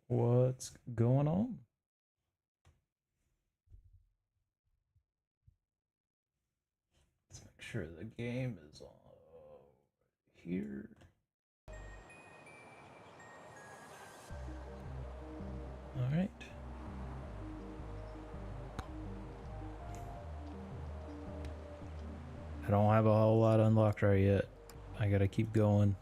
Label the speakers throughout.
Speaker 1: What's going on? Let's make sure the game is on here. All right. I don't have a whole lot unlocked right yet. I gotta keep going.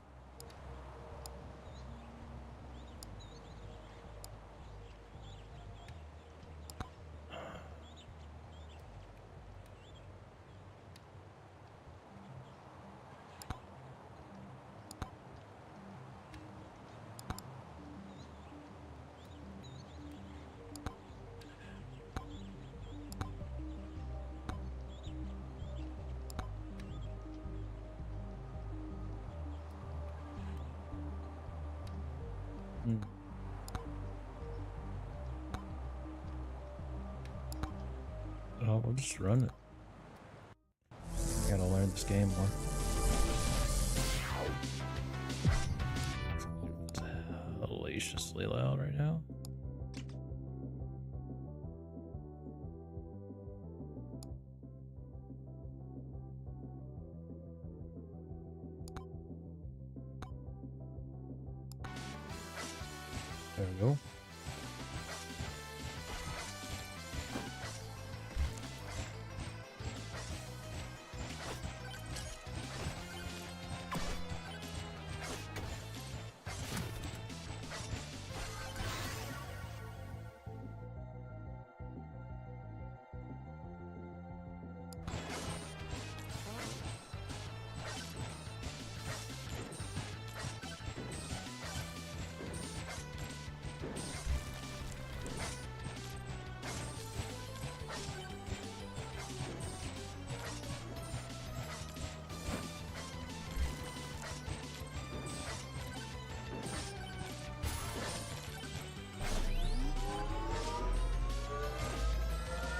Speaker 1: Hmm. Oh, we'll just run it. I gotta learn this game more. It's hellaciously loud right now. There we go.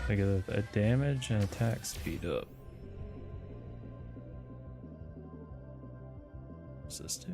Speaker 1: I get a damage and attack speed up. What's this do?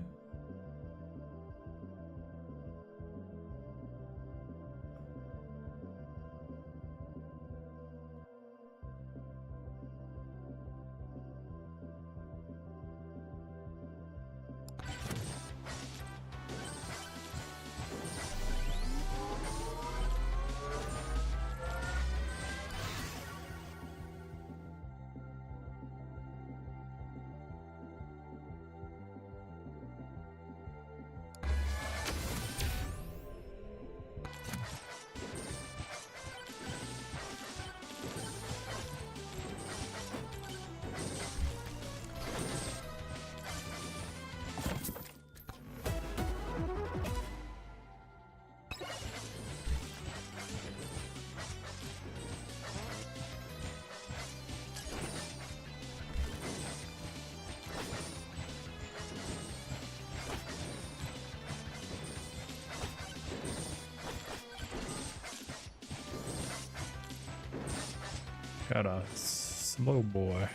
Speaker 1: Got a slow boy.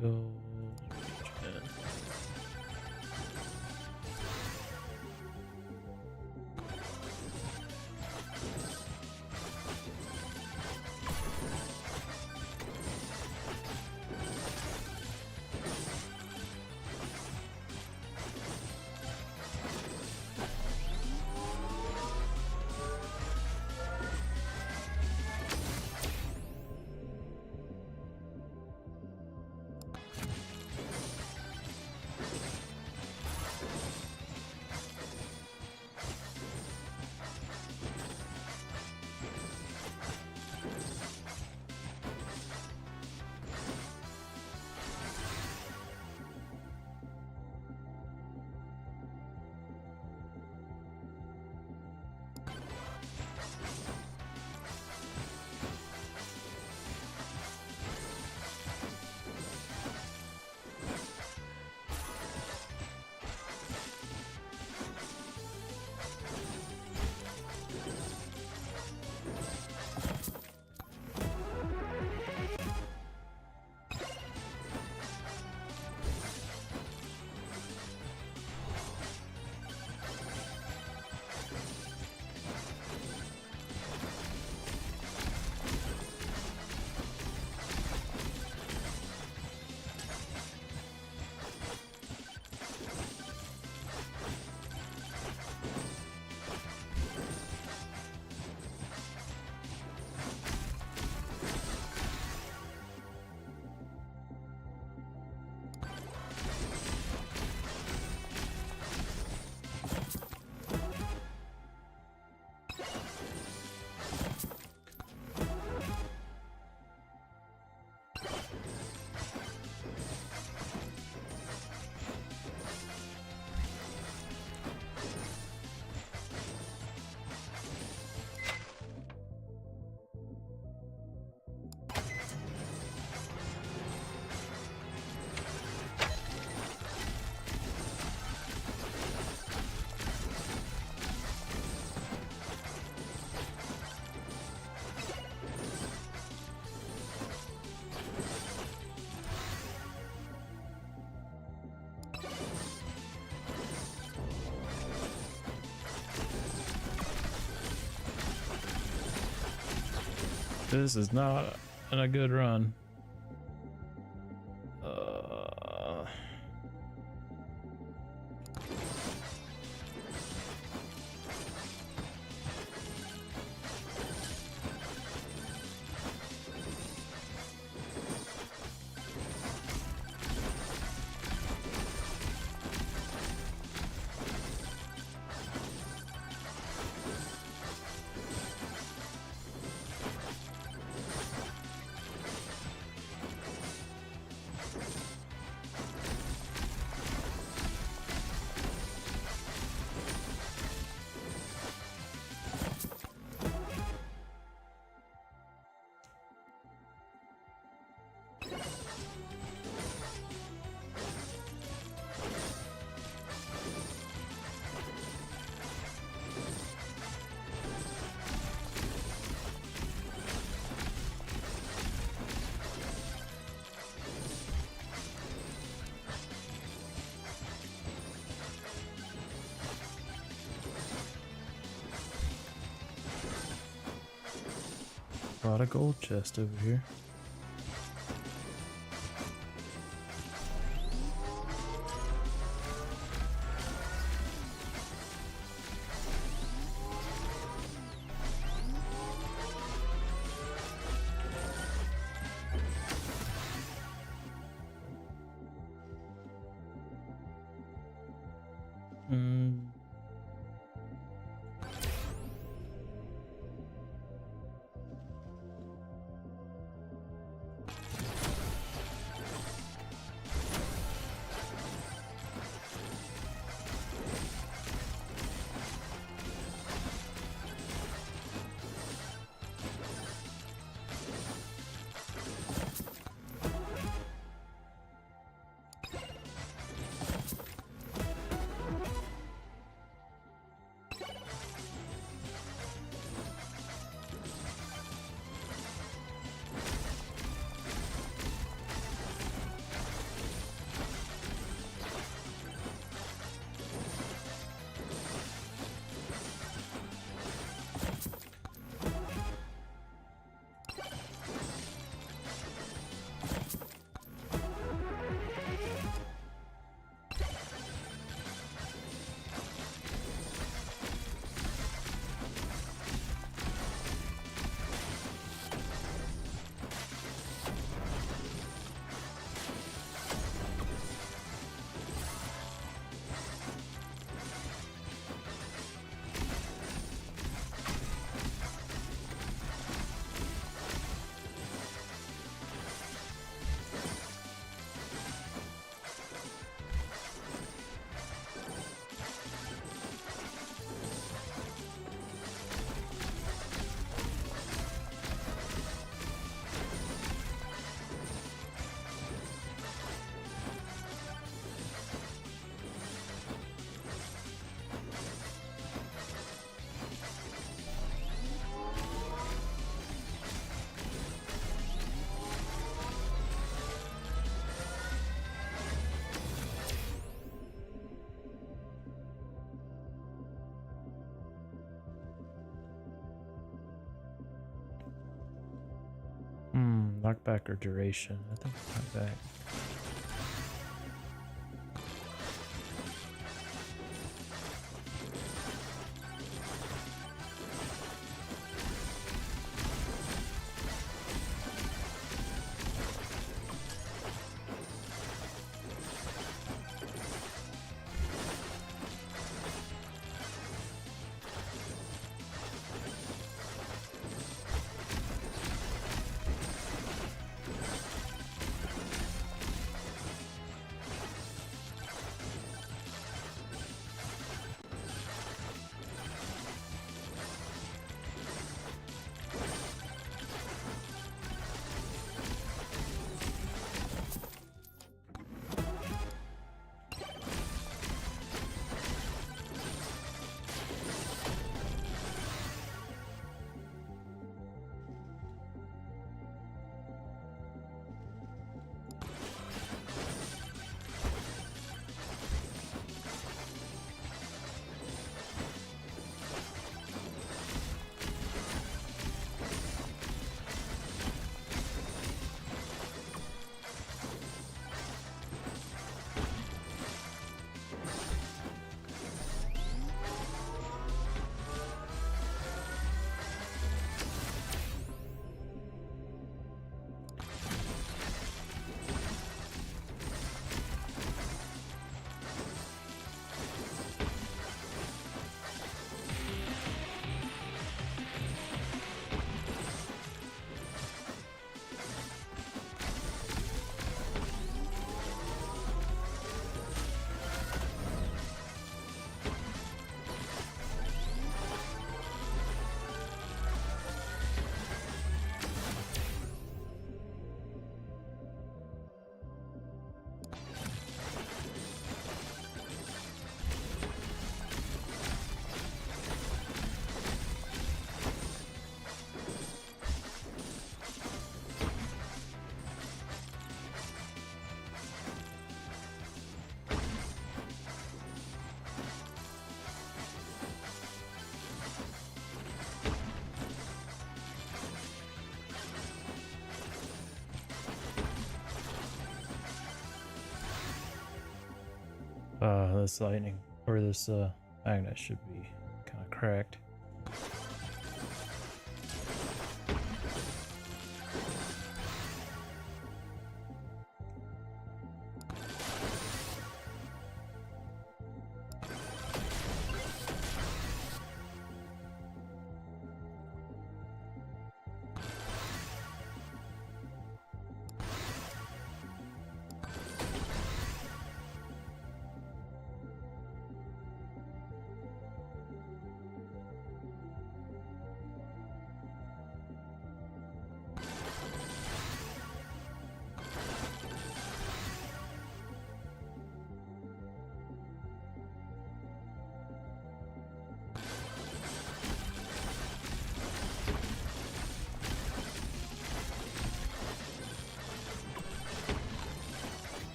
Speaker 1: Chill. This is not a good run. Got a gold chest over here. Knockback or duration? I think knockback. this lightning or this magnet should be kind of cracked.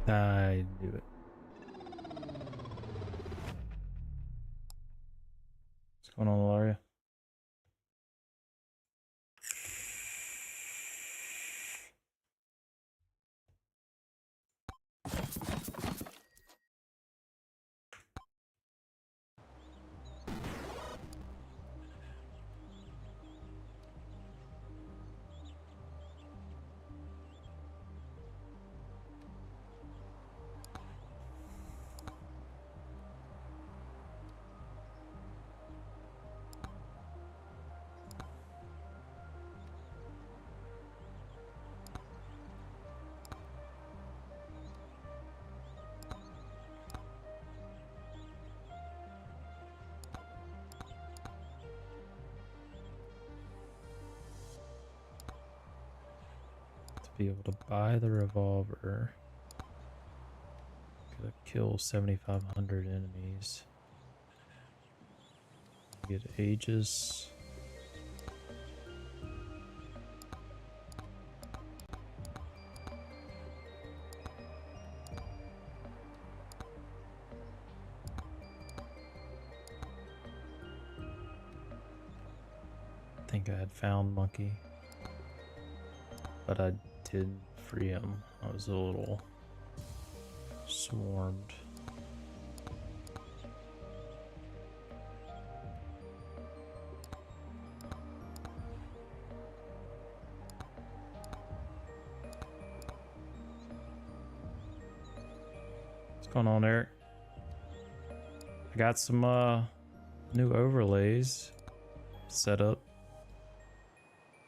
Speaker 1: I do it. What's going on, Ilaria? Be able to buy the revolver. Gotta kill 7,500 enemies. Get Aegis. I think I had found Monkey, but I didn't free him. I was a little swarmed. What's going on, Eric? I got some new overlays set up.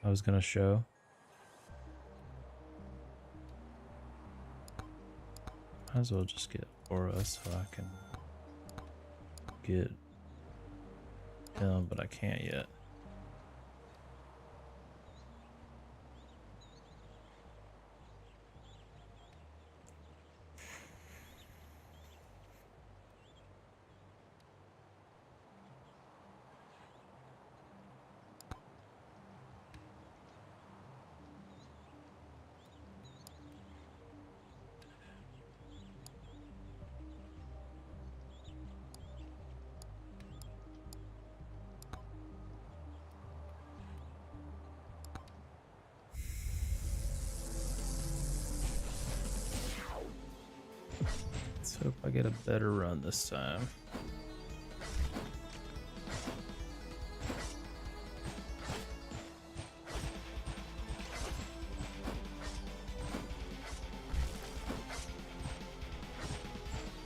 Speaker 1: I was gonna show. Might as well just get Aura so I can get him, but I can't yet. Hope I get a better run this time.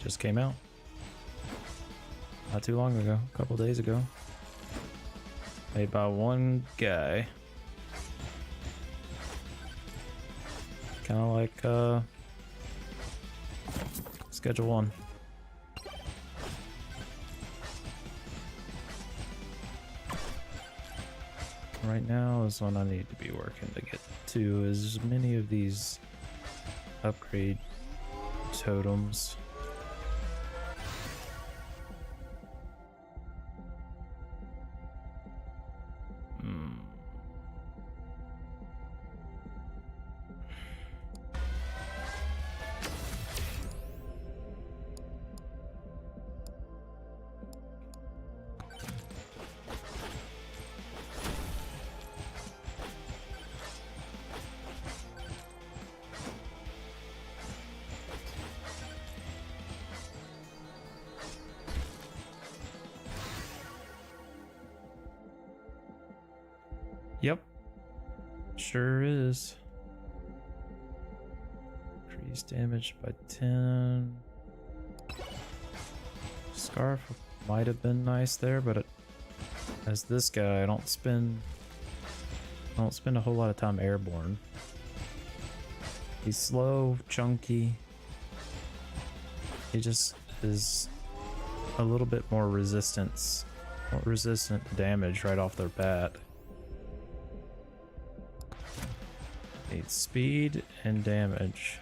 Speaker 1: Just came out. Not too long ago, a couple days ago. Made by one guy. Kind of like Schedule 1. Right now is when I need to be working to get to as many of these upgrade totems. Yep, sure is. Increase damage by 10. Scarf might have been nice there, but as this guy, I don't spend a whole lot of time airborne. He's slow, chunky. He just is a little bit more resistant to damage right off their bat. Need speed and damage.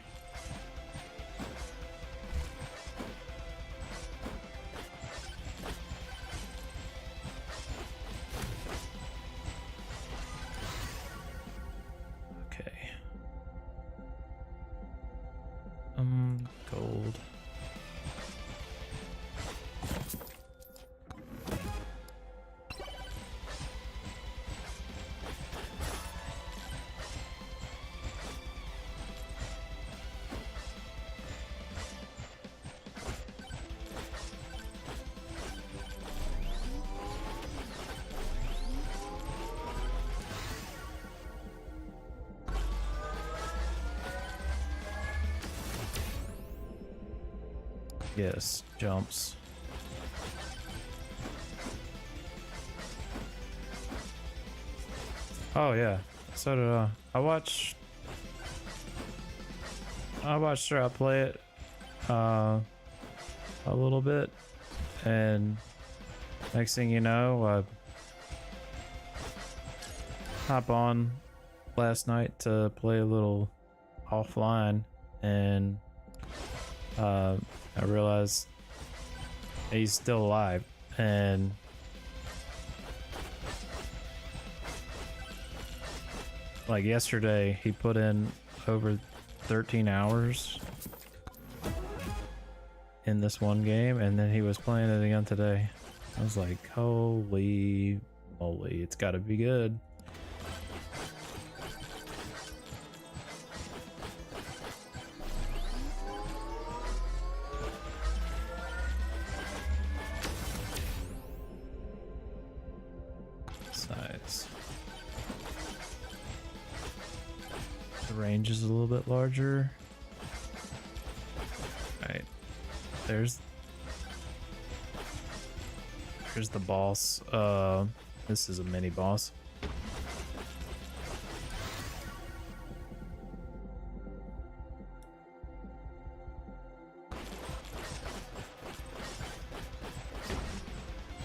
Speaker 1: Okay. Gold. Yes, jumps. Oh yeah, so did I. I watched her play it a little bit, and next thing you know, I hop on last night to play a little offline, and I realized he's still alive, and like yesterday he put in over 13 hours in this one game, and then he was playing it again today. I was like, holy moly, it's gotta be good. Size. The range is a little bit larger. Right. There's the boss. This is a mini boss.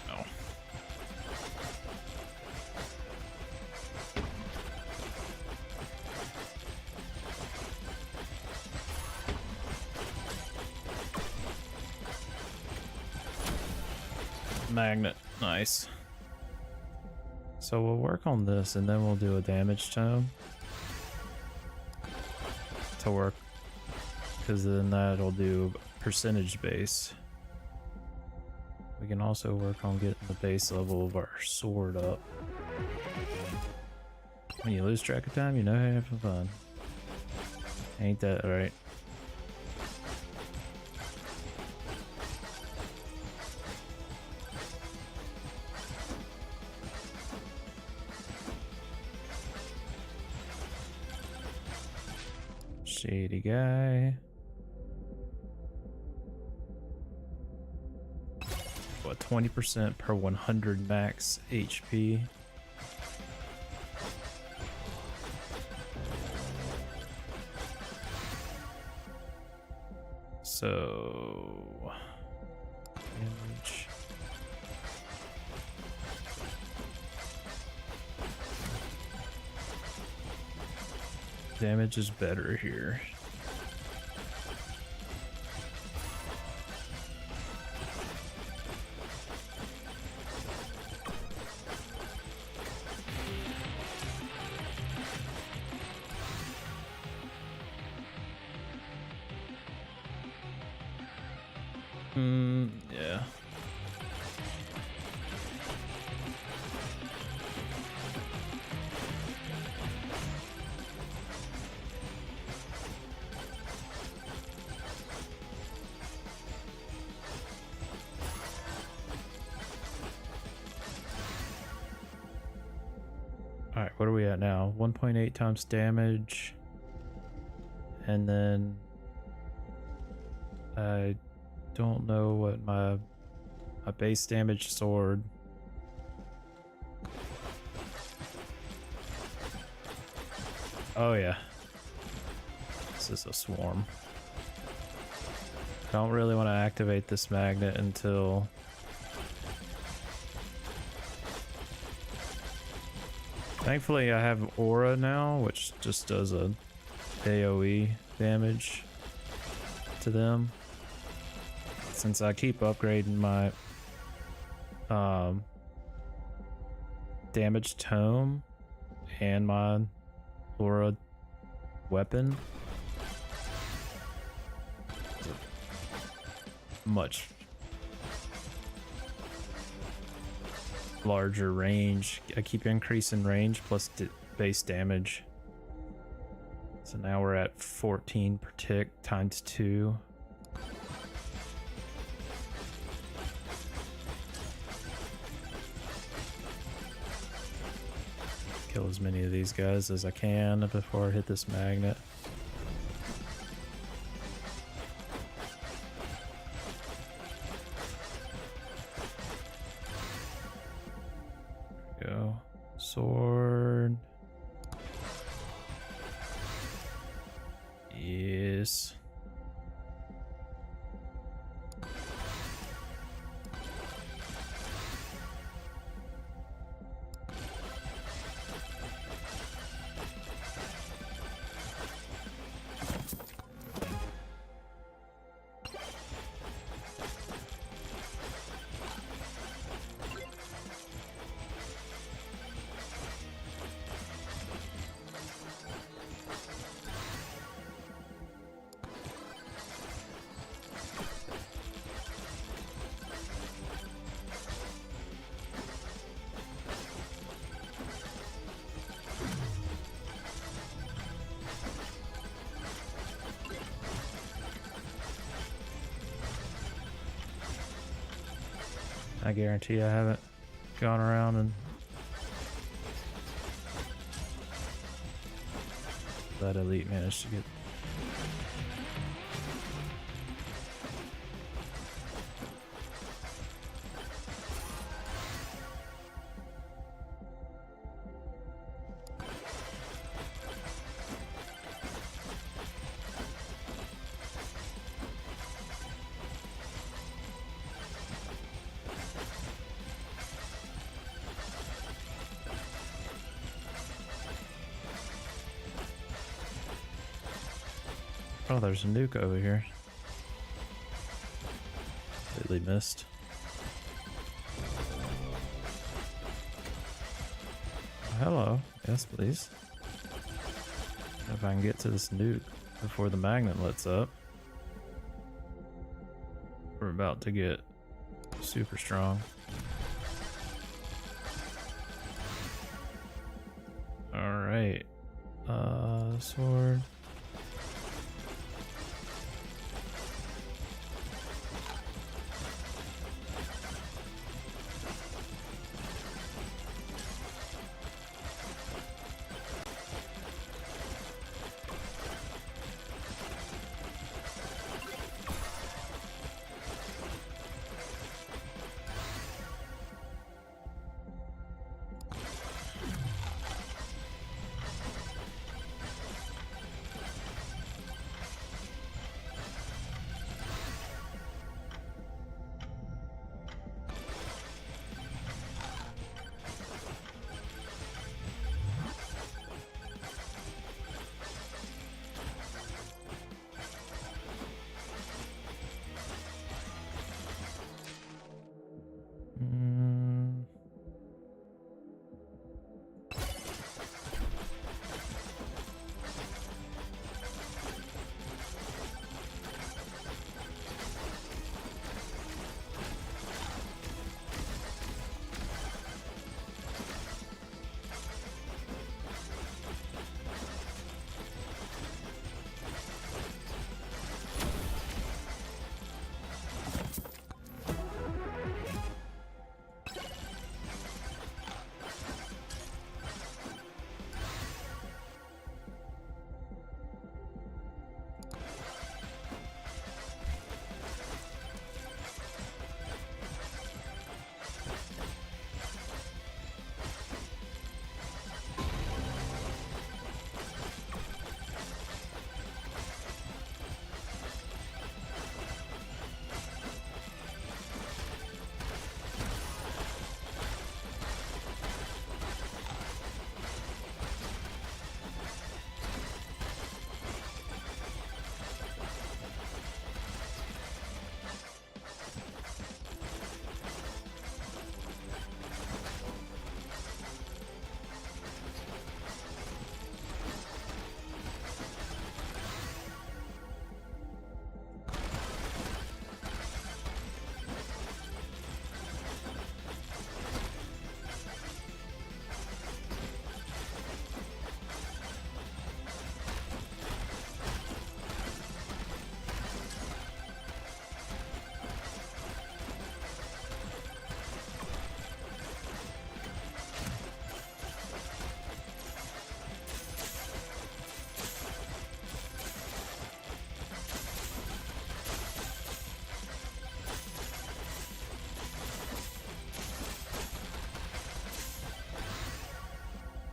Speaker 1: Oh. Magnet, nice. So we'll work on this and then we'll do a damage tome to work, because then that'll do percentage base. We can also work on getting the base level of our sword up. When you lose track of time, you know you're having fun. Ain't that right? Shady guy. What, 20% per 100 max HP? So damage. Damage is better here. Yeah. All right, what are we at now? 1.8 times damage. And then I don't know what my base damage sword. Oh yeah. This is a swarm. Don't really want to activate this magnet until thankfully I have aura now, which just does a AoE damage to them. Since I keep upgrading my damage tome and my aura weapon, much larger range. I keep increasing range plus base damage. So now we're at 14 per tick times 2. Kill as many of these guys as I can before I hit this magnet. There we go. Sword. Yes. I guarantee I haven't gone around and that elite managed to get. Oh, there's a nuke over here. Completely missed. Hello. Yes, please. If I can get to this nuke before the magnet lets up. We're about to get super strong. Alright. Sword.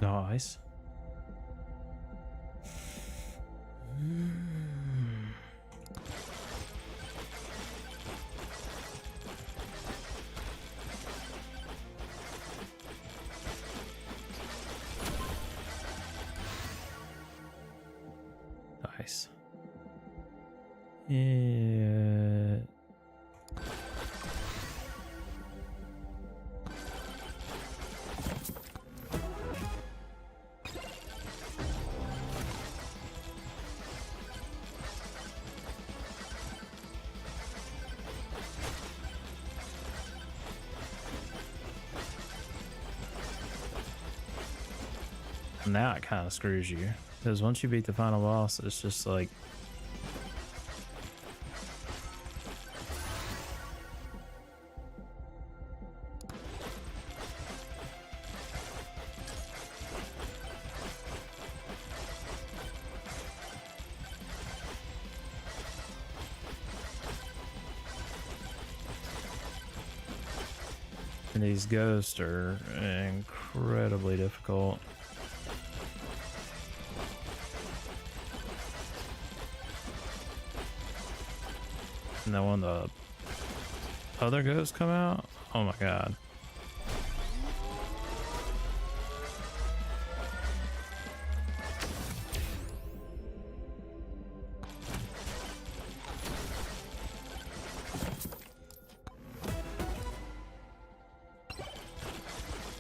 Speaker 1: Nice. Nice. Yeah. Now it kind of screws you, because once you beat the final boss, it's just like and these ghosts are incredibly difficult. And then when the other ghosts come out, oh my god.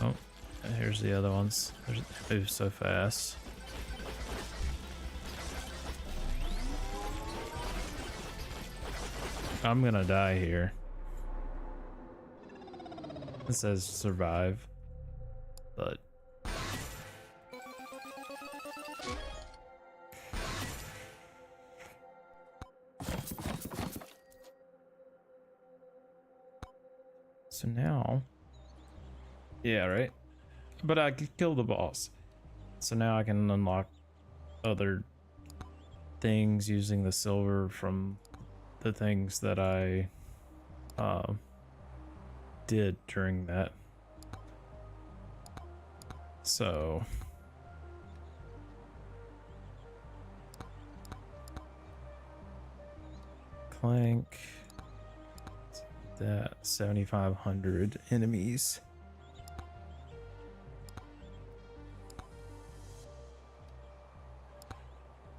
Speaker 1: Oh, here's the other ones. They move so fast. I'm gonna die here. It says survive, but so now, yeah, right. But I could kill the boss, so now I can unlock other things using the silver from the things that I did during that. So Clank, that 7,500 enemies.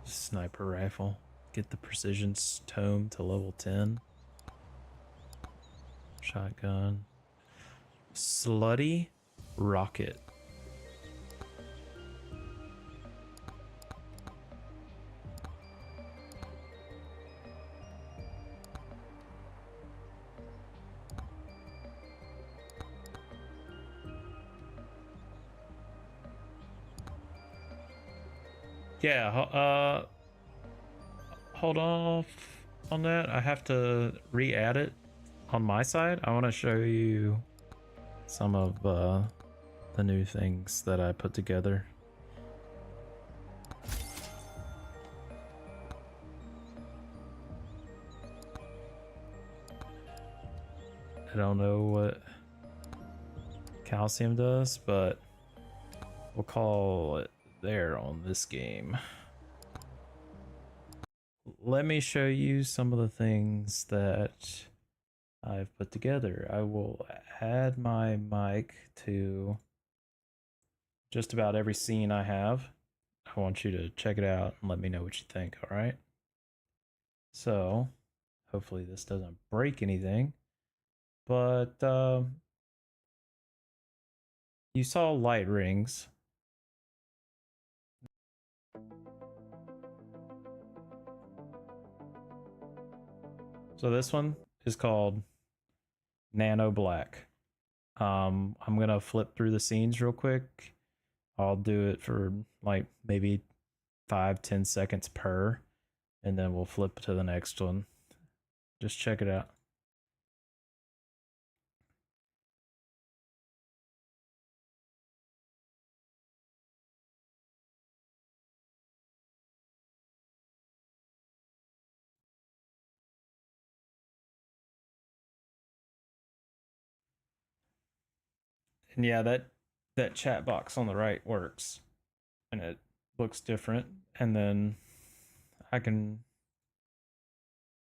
Speaker 1: Sniper rifle. Get the precision tome to level 10. Shotgun. Slutty rocket. Yeah, hold off on that. I have to re-add it on my side. I want to show you some of the new things that I put together. I don't know what calcium does, but we'll call it there on this game. Let me show you some of the things that I've put together. I will add my mic to just about every scene I have. I want you to check it out and let me know what you think, all right? So, hopefully this doesn't break anything, but you saw light rings. So this one is called Nano Black. I'm gonna flip through the scenes real quick. I'll do it for like maybe 5-10 seconds per, and then we'll flip to the next one. Just check it out. And yeah, that chat box on the right works and it looks different. And then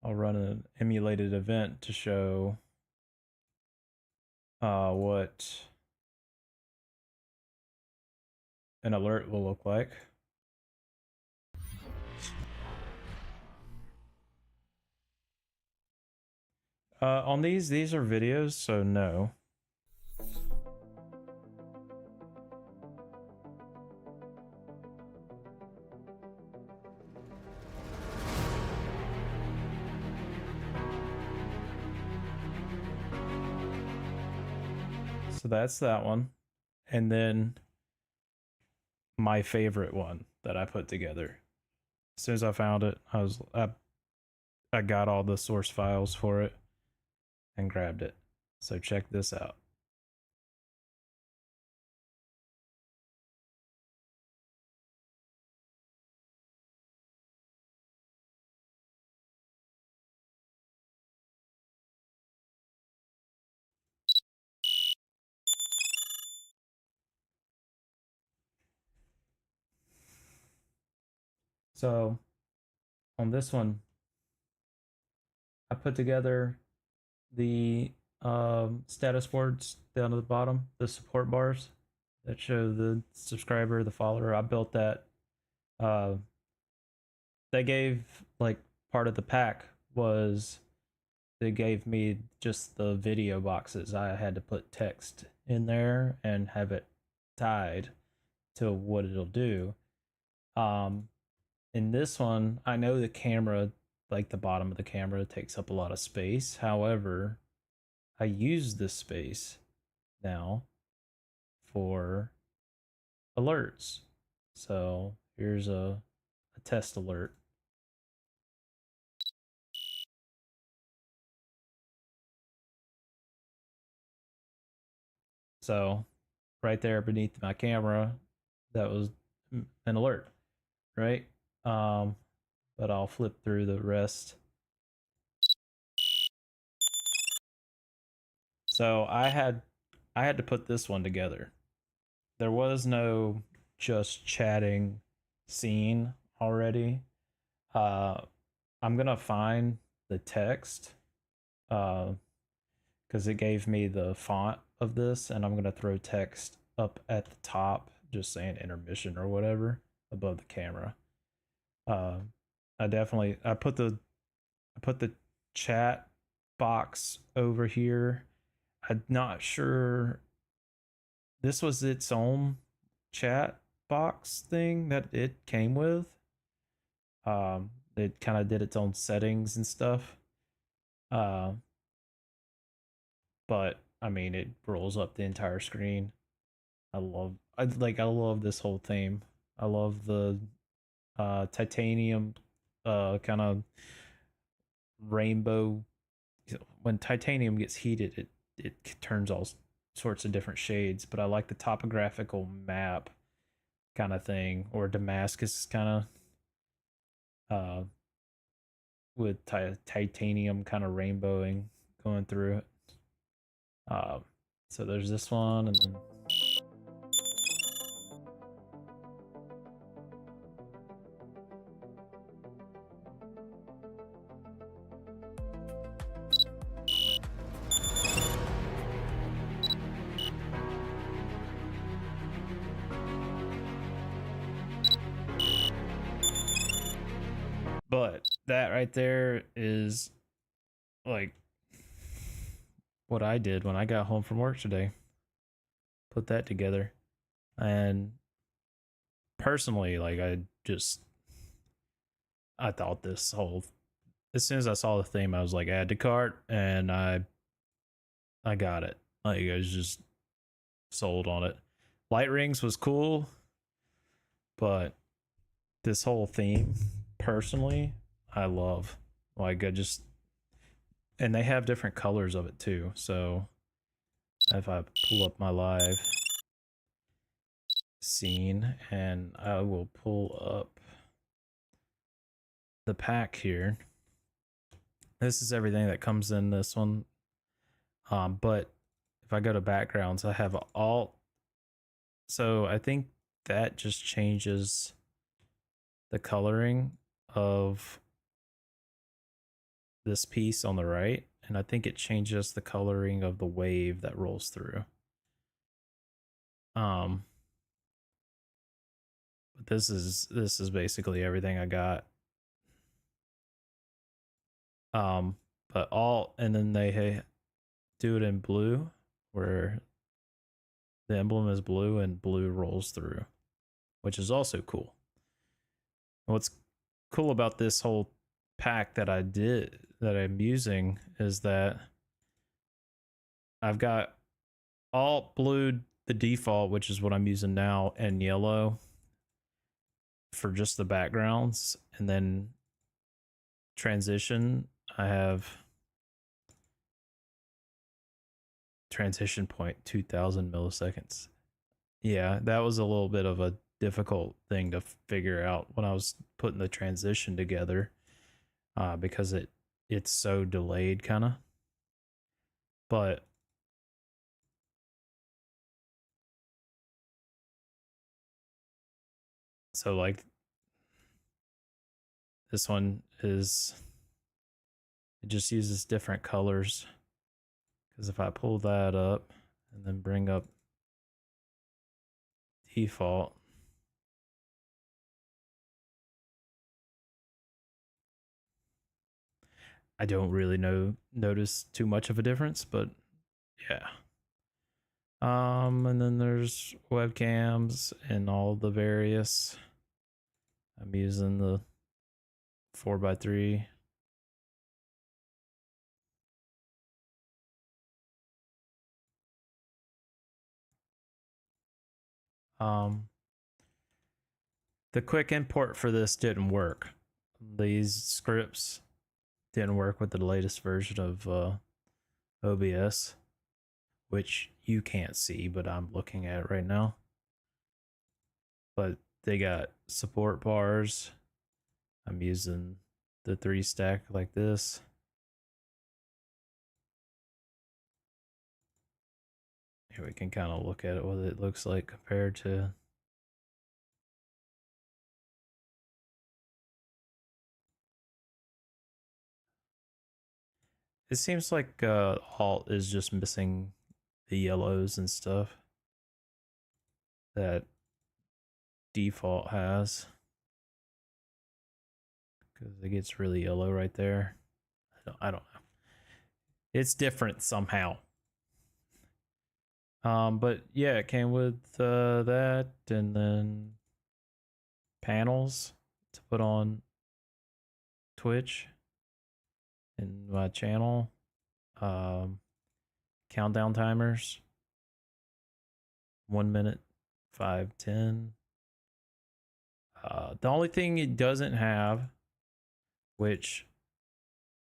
Speaker 1: I'll run an emulated event to show what an alert will look like. On these are videos, so no. So that's that one. And then my favorite one that I put together. As soon as I found it, I got all the source files for it and grabbed it. So check this out. So on this one, I put together the status boards down at the bottom, the support bars that show the subscriber, the follower. I built that. They gave, like, part of the pack was they gave me just the video boxes. I had to put text in there and have it tied to what it'll do. In this one, I know the camera, like the bottom of the camera, takes up a lot of space. However, I use this space now for alerts. So here's a test alert. So right there beneath my camera, that was an alert, right? But I'll flip through the rest. So I had to put this one together. There was no just chatting scene already. I'm gonna find the text because it gave me the font of this, and I'm gonna throw text up at the top just saying intermission or whatever above the camera. I put the chat box over here. I'm not sure this was its own chat box thing that it came with. It kind of did its own settings and stuff. But I mean, it rolls up the entire screen. I love this whole theme. I love the titanium kind of rainbow. When titanium gets heated, it turns all sorts of different shades, but I like the topographical map kind of thing, or Damascus kind of with titanium kind of rainbowing going through it. So there's this one, and then but that right there is like what I did when I got home from work today. Put that together. And personally, like I thought this whole, as soon as I saw the theme, I was like, add to cart, and I got it. Like, I was just sold on it. Light rings was cool, but this whole theme, personally, I love. Like, and they have different colors of it too. So if I pull up my live scene, and I will pull up the pack here. This is everything that comes in this one. But if I go to backgrounds, I have alt So I think that just changes the coloring of this piece on the right, and I think it changes the coloring of the wave that rolls through. But this is basically everything I got. But all, and then they do it in blue, where the emblem is blue and blue rolls through, which is also cool. And what's cool about this whole pack that I'm using is that I've got all blue, the default, which is what I'm using now, and yellow for just the backgrounds, and then transition, I have transition point 2000 milliseconds. Yeah, that was a little bit of a difficult thing to figure out when I was putting the transition together, because it's so delayed kind of. But so like this one is, it just uses different colors, because if I pull that up and then bring up default, I don't really notice too much of a difference, but yeah. And then there's webcams and all the various. I'm using the 4x3. The quick import for this didn't work. These scripts didn't work with the latest version of OBS, which you can't see, but I'm looking at it right now. But they got support bars. I'm using the 3 stack like this. Here we can kind of look at it, what it looks like compared to. It seems like Alt is just missing the yellows and stuff that default has, because it gets really yellow right there. I don't know. It's different somehow. But yeah, it came with that, and then panels to put on Twitch in my channel. Countdown timers. 1 minute, 5, 10. The only thing it doesn't have, which,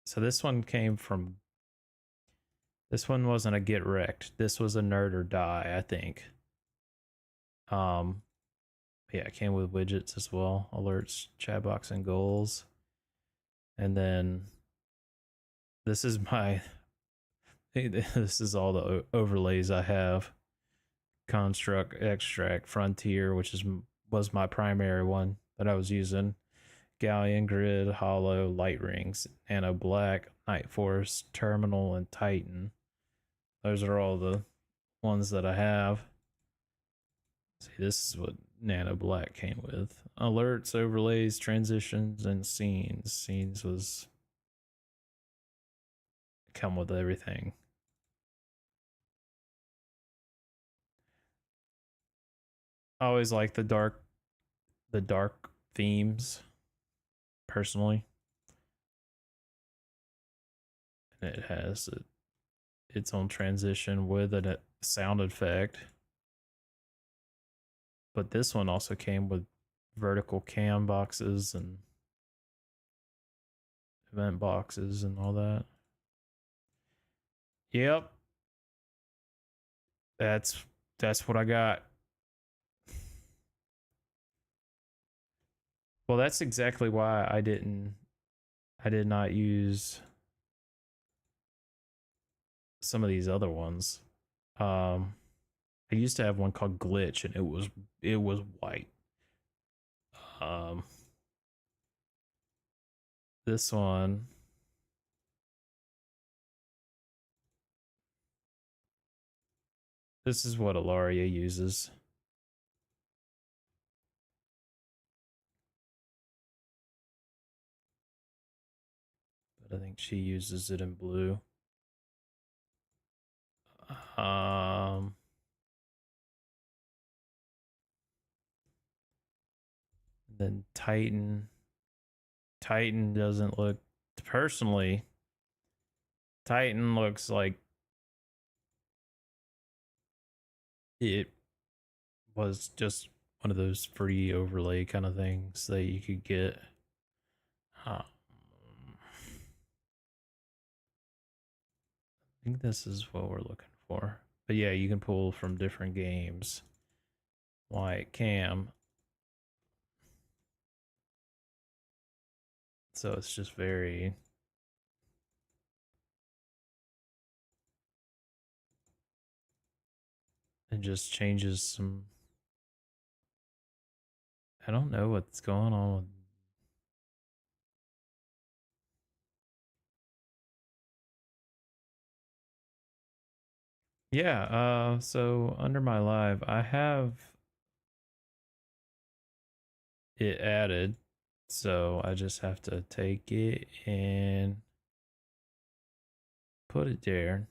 Speaker 1: so this one came from, this one wasn't a get wrecked. This was a nerd or die, I think. Yeah, it came with widgets as well. Alerts, chat box, and goals. And then this is my, this is all the overlays I have. Construct, Extract, Frontier, which was my primary one that I was using. Galleon, Grid, Hollow, Light Rings, Nano Black, Night Force, Terminal, and Titan. Those are all the ones that I have. See, this is what Nano Black came with. Alerts, overlays, transitions, and scenes. Scenes was come with everything. I always like the dark themes, personally. And it has its own transition with a sound effect. But this one also came with vertical cam boxes and event boxes and all that. Yep. That's what I got. Well, that's exactly why I did not use some of these other ones. I used to have one called Glitch, and it was white. This one, this is what Ilaria uses. But I think she uses it in blue. Then Titan. Titan doesn't look, personally, Titan looks like it was just one of those free overlay kind of things that you could get. I think this is what we're looking for. But yeah, you can pull from different games. Like Cam. So it's just very... It just changes some... I don't know what's going on with... Yeah, so under my live, I have it added. So I just have to take it and put it there.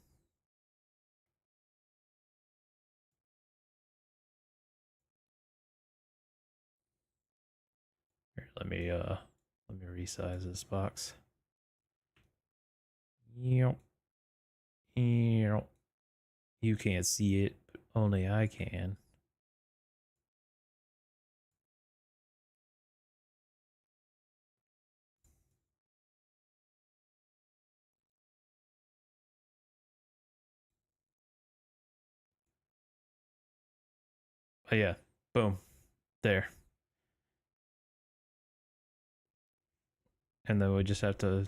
Speaker 1: Here, let me resize this box. Yep. Yep. You can't see it, but only I can. Oh yeah, boom, there. And then we just have to...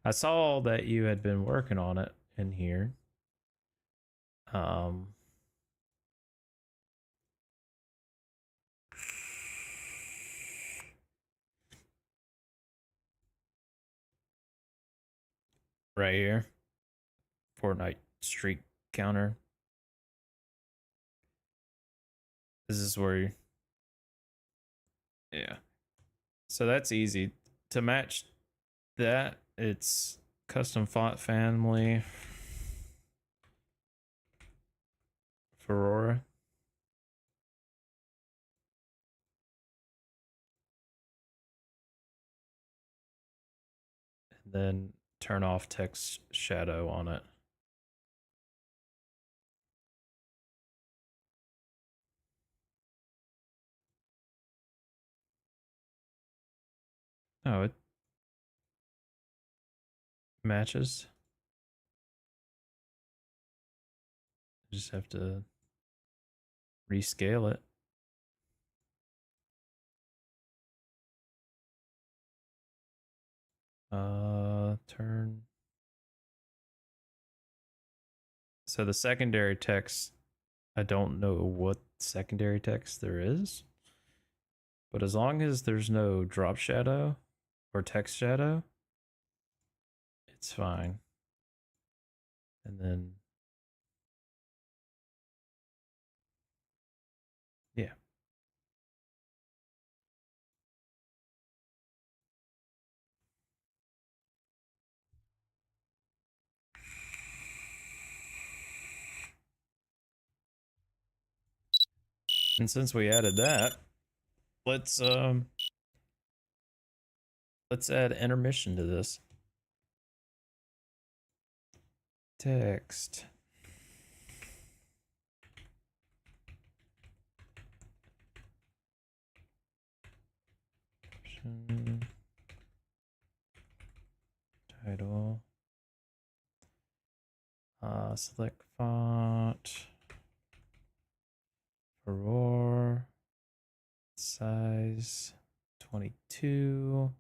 Speaker 1: I saw that you had been working on it in here. Right here. Fortnite streak counter. This is where you... Yeah. So that's easy. To match that, it's custom font family. Aurora. And then turn off text shadow on it. Oh, it matches. Just have to rescale it. Turn. So the secondary text, I don't know what secondary text there is, but as long as there's no drop shadow or text shadow, it's fine. And then, yeah. And since we added that, let's add intermission to this. Text. Title. Select font. Aurora. Size 22.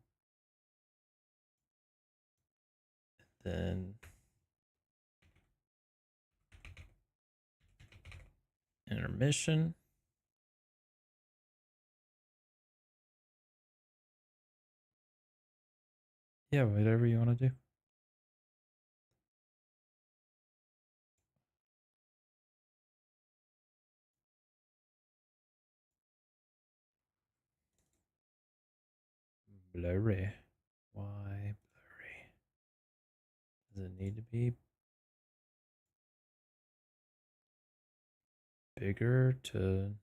Speaker 1: Then Intermission. Yeah, whatever you want to do. Blurry. Why blurry? Does it need to be bigger to...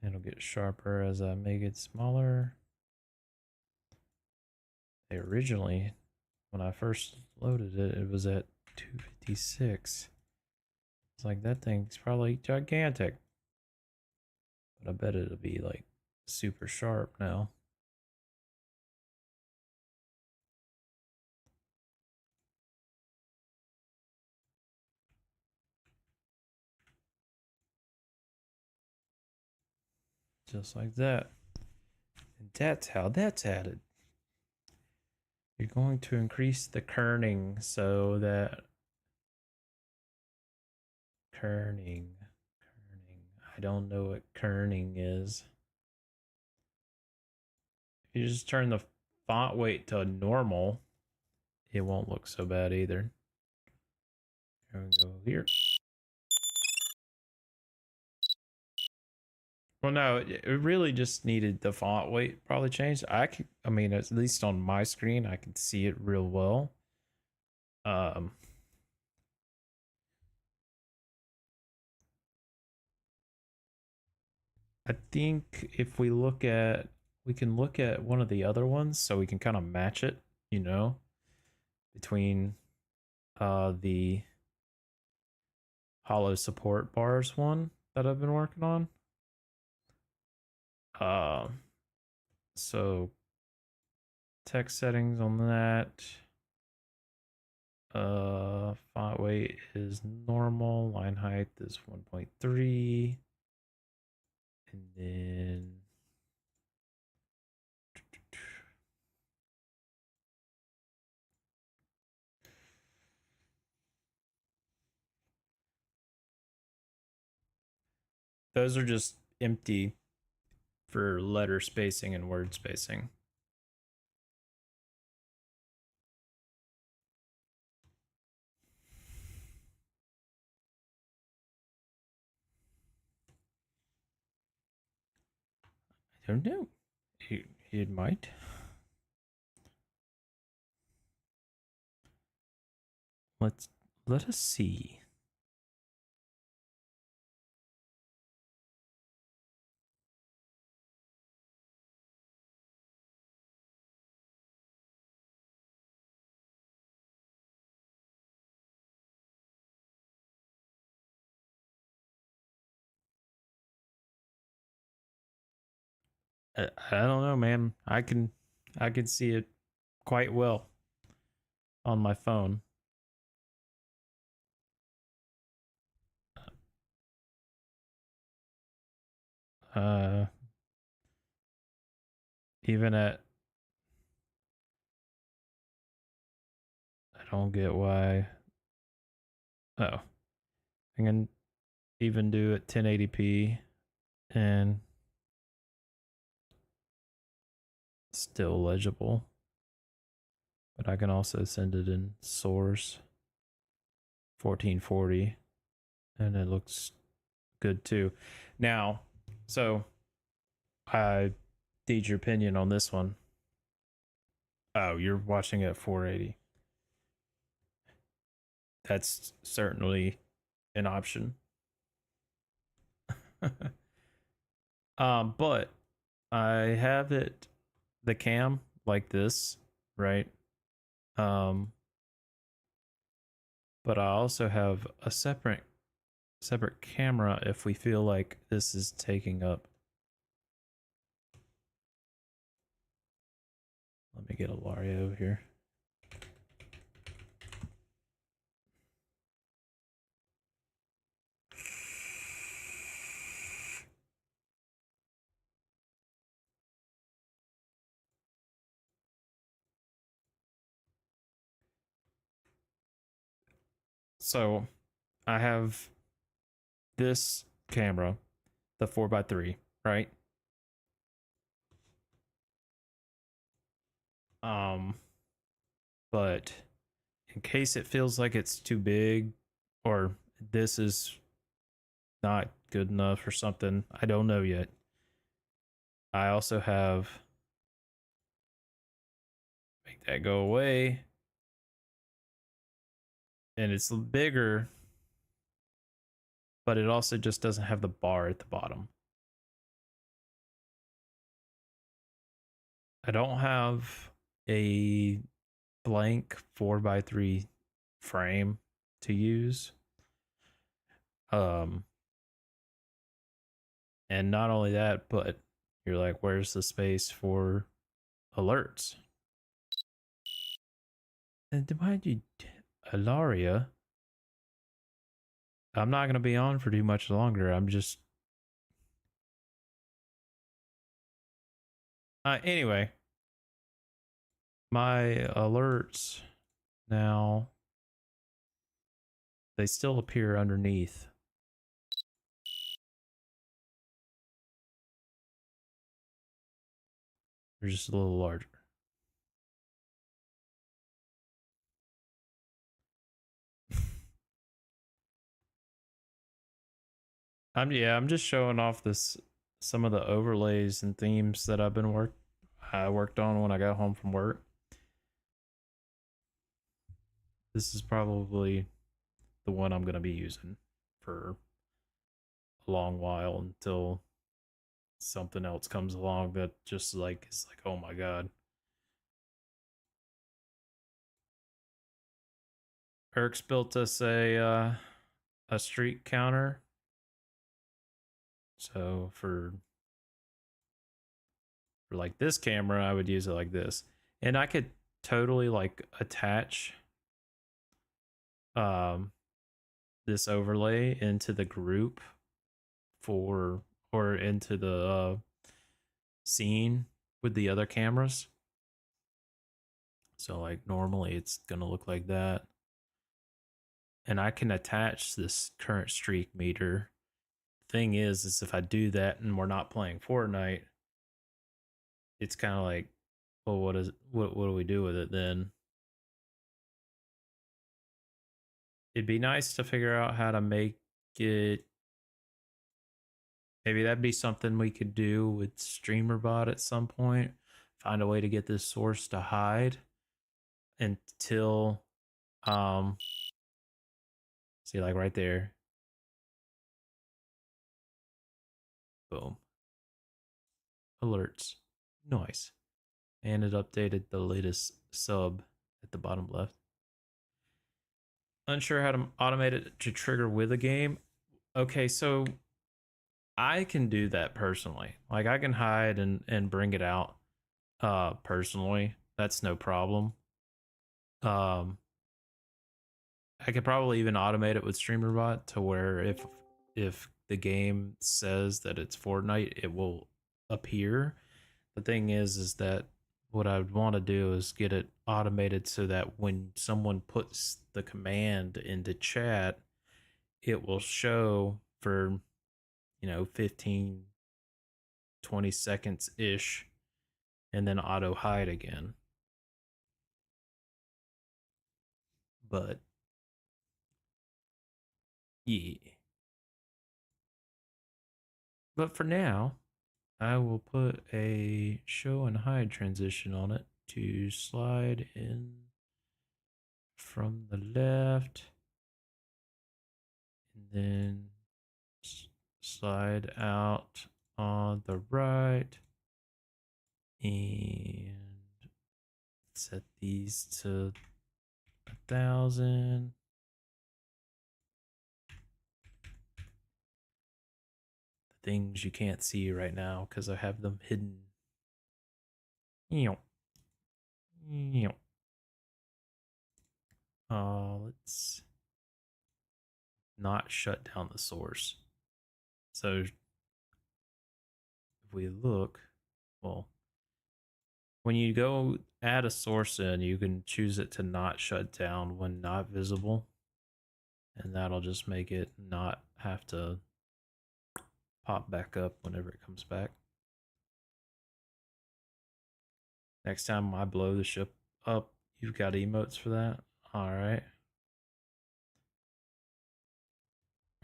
Speaker 1: It'll get sharper as I make it smaller. Originally, when I first loaded it, it was at 256. It's like, that thing's probably gigantic. But I bet it'll be like super sharp now. Just like that. And that's how that's added. You're going to increase the kerning so that kerning. I don't know what kerning is. If you just turn the font weight to normal, it won't look so bad either. Here we go here. Well, no, it really just needed the font weight probably changed. I mean, at least on my screen, I can see it real well. I think if we can look at one of the other ones so we can kind of match it, you know, between the hollow support bars one that I've been working on. So text settings on that. Font weight is normal. Line height is 1.3. And then those are just empty for letter spacing and word spacing. I don't know. It might. Let us see. I don't know, man. I can see it quite well on my phone. Uh, even at, I don't get why. Oh, I can even do it 1080p and still legible. But I can also send it in source 1440 and it looks good too. Now, so I need your opinion on this one. Oh, you're watching at 480. That's certainly an option. But I have it the cam like this, right? But I also have a separate camera if we feel like this is taking up. Let me get Ilaria over here. So I have this camera, the 4x3, right? Um, but in case it feels like it's too big or this is not good enough or something, I don't know yet. I also have, make that go away, and it's bigger, but it also just doesn't have the bar at the bottom. I don't have a blank 4x3 frame to use. Um, and not only that, but you're like, where's the space for alerts? And why did Alaria? I'm not gonna be on for too much longer. I'm just anyway. My alerts now, they still appear underneath. They're just a little larger. I'm just showing off this some of the overlays and themes that I worked on when I got home from work. This is probably the one I'm gonna be using for a long while until something else comes along that just like is like, oh my god. Eric's built us a streak counter. So for like this camera, I would use it like this. And I could totally like attach um this overlay into the group for or into the scene with the other cameras. So like normally it's gonna look like that. And I can attach this current streak meter. Thing is if I do that and we're not playing Fortnite, it's kind of like, well, what do we do with it then? It'd be nice to figure out how to make it. Maybe that'd be something we could do with StreamerBot at some point. Find a way to get this source to hide until see, like right there. Boom. Alerts. Nice. And it updated the latest sub at the bottom left. Unsure how to automate it to trigger with a game. Okay, so I can do that personally. Like I can hide and bring it out personally. That's no problem. Um I could probably even automate it with StreamerBot to where if the game says that it's Fortnite, it will appear. The thing is that what I would want to do is get it automated so that when someone puts the command into chat, it will show for 15 20 seconds ish and then auto hide again. But yeah. But for now, I will put a show and hide transition on it to slide in from the left and then slide out on the right and set these to 1,000. The things you can't see right now because I have them hidden. Let's not shut down the source. So if we look, well, when you go add a source in, you can choose it to not shut down when not visible. and that'll just make it not have to pop back up whenever it comes back. Next time I blow the ship up, you've got emotes for that? Alright.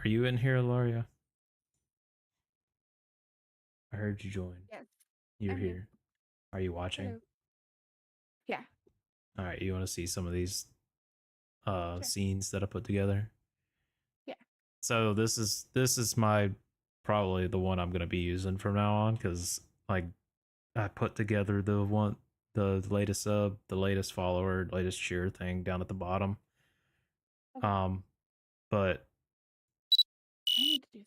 Speaker 1: Are you in here, Laria? I heard you join.
Speaker 2: Yes.
Speaker 1: You're
Speaker 2: I'm
Speaker 1: here. Are you watching?
Speaker 2: Hello. Yeah.
Speaker 1: Alright, you want to see some of these
Speaker 2: Sure.
Speaker 1: scenes that I put together?
Speaker 2: Yeah.
Speaker 1: So this is my probably the one I'm gonna be using from now on, because like I put together the latest sub, the latest follower, latest cheer thing down at the bottom.
Speaker 2: Okay.
Speaker 1: But
Speaker 2: I need to do that.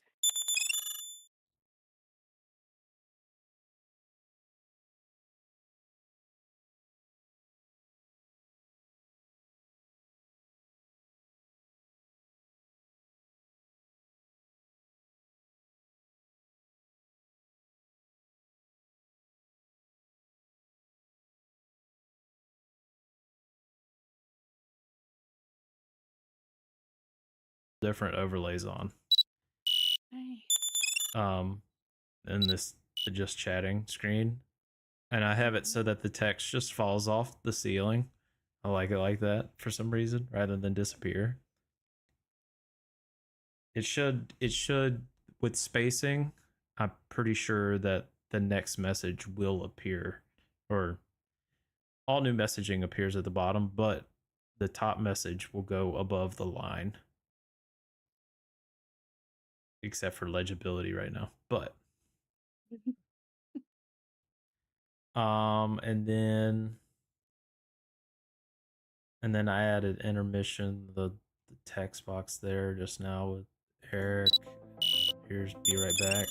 Speaker 1: different overlays on.
Speaker 2: Nice.
Speaker 1: In this the just chatting screen. And I have it so that the text just falls off the ceiling. I like it like that for some reason, rather than disappear. It should with spacing, I'm pretty sure that the next message will appear, or all new messaging appears at the bottom, but the top message will go above the line. Except for legibility right now. But and then I added intermission, the text box there just now with Eric. Here's be right back.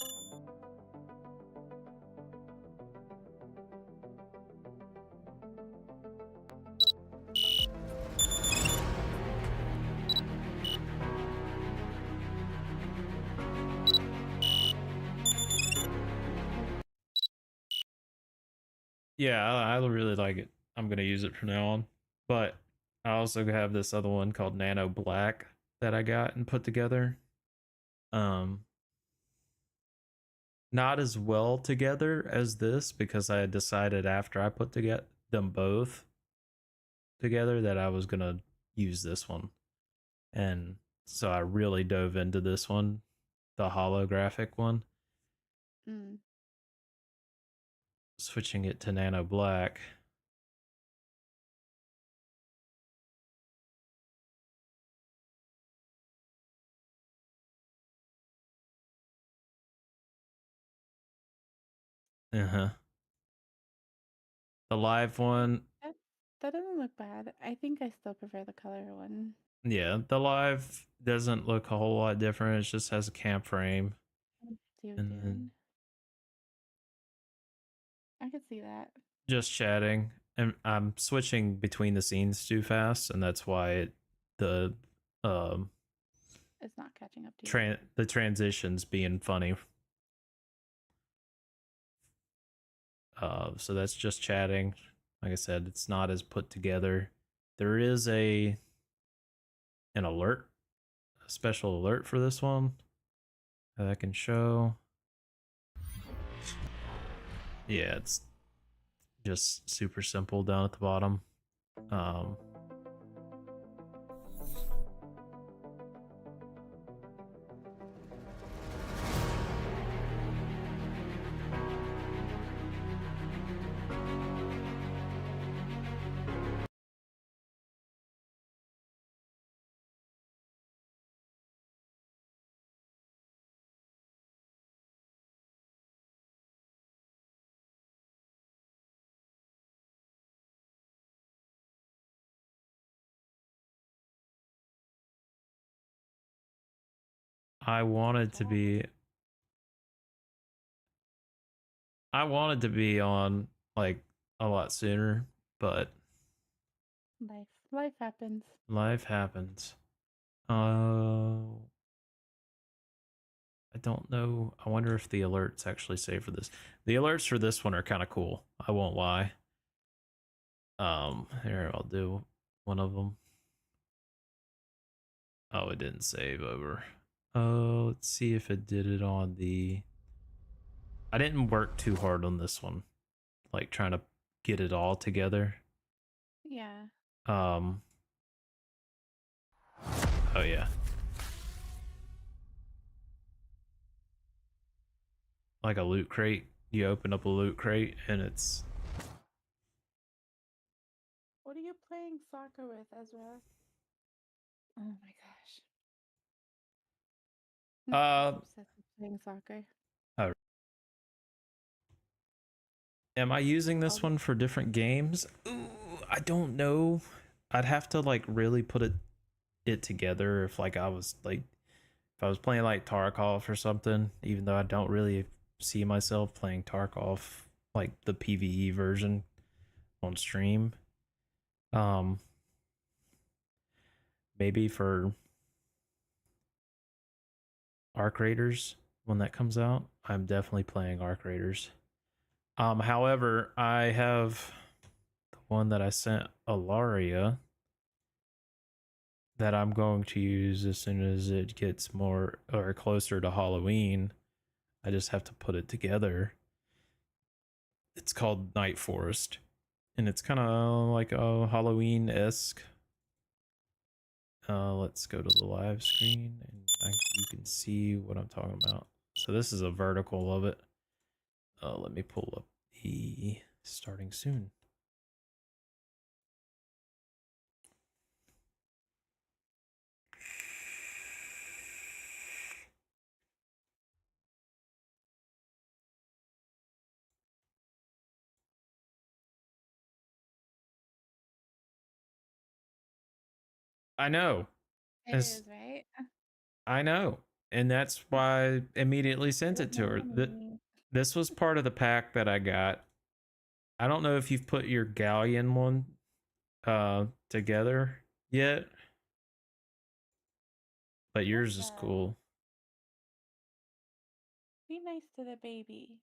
Speaker 1: Yeah, I really like it. I'm gonna use it from now on. But I also have this other one called Nano Black that I got and put together. Um, Not as well together as this, because I had decided after I put together them both together that I was gonna use this one. And so I really dove into this one, the holographic one.
Speaker 2: Mm.
Speaker 1: Switching it to Nano Black. Uh-huh. The live one,
Speaker 2: That that doesn't look bad. I think I still prefer the color one.
Speaker 1: yeah, the live doesn't look a whole lot different. It just has a cam frame.
Speaker 2: Let's see what we're
Speaker 1: And then
Speaker 2: doing. I could see that.
Speaker 1: just chatting. And I'm switching between the scenes too fast, and that's why the um
Speaker 2: It's not catching up to you.
Speaker 1: the transitions being funny. So that's just chatting. Like I said, it's not as put together. There is an alert, a special alert for this one that I can show. Yeah, it's just super simple down at the bottom. Um, I wanted to be I wanted to be on like a lot sooner, but
Speaker 2: Life happens.
Speaker 1: life happens. I don't know. I wonder if the alerts actually save for this. The alerts for this one are kind of cool. I won't lie. Here I'll do one of them. Oh, it didn't save over. Oh, let's see if it did it on the. I didn't work too hard on this one, like trying to get it all together.
Speaker 2: Yeah.
Speaker 1: Um. Oh yeah. Like a loot crate. You open up a loot crate and it's
Speaker 2: What are you playing soccer with, Ezra? Oh my gosh.
Speaker 1: uh
Speaker 2: Obsessed with playing soccer.
Speaker 1: oh, am I using
Speaker 2: All
Speaker 1: this
Speaker 2: the
Speaker 1: one for different games? Ooh, I don't know. I'd have to like really put it together if like I was like if I was playing like Tarkov or something, even though I don't really see myself playing Tarkov like the PvE version on stream. Um Maybe for Arc Raiders when that comes out. I'm definitely playing Arc Raiders. However, I have the one that I sent Alaria that I'm going to use as soon as it gets more or closer to Halloween. I just have to put it together. It's called Night Forest, and it's kind of like a Halloween esque. Let's go to the live screen, and you can see what I'm talking about. So this is a vertical of it. Let me pull up the starting soon. I know.
Speaker 2: it
Speaker 1: It's,
Speaker 2: is, right?
Speaker 1: I know. And that's why I immediately sent
Speaker 2: Save
Speaker 1: it to
Speaker 2: my
Speaker 1: her.
Speaker 2: money.
Speaker 1: This was part of the pack that I got. I don't know if you've put your galleon one together yet, but
Speaker 2: What's
Speaker 1: yours is
Speaker 2: that?
Speaker 1: cool.
Speaker 2: Be nice to the baby.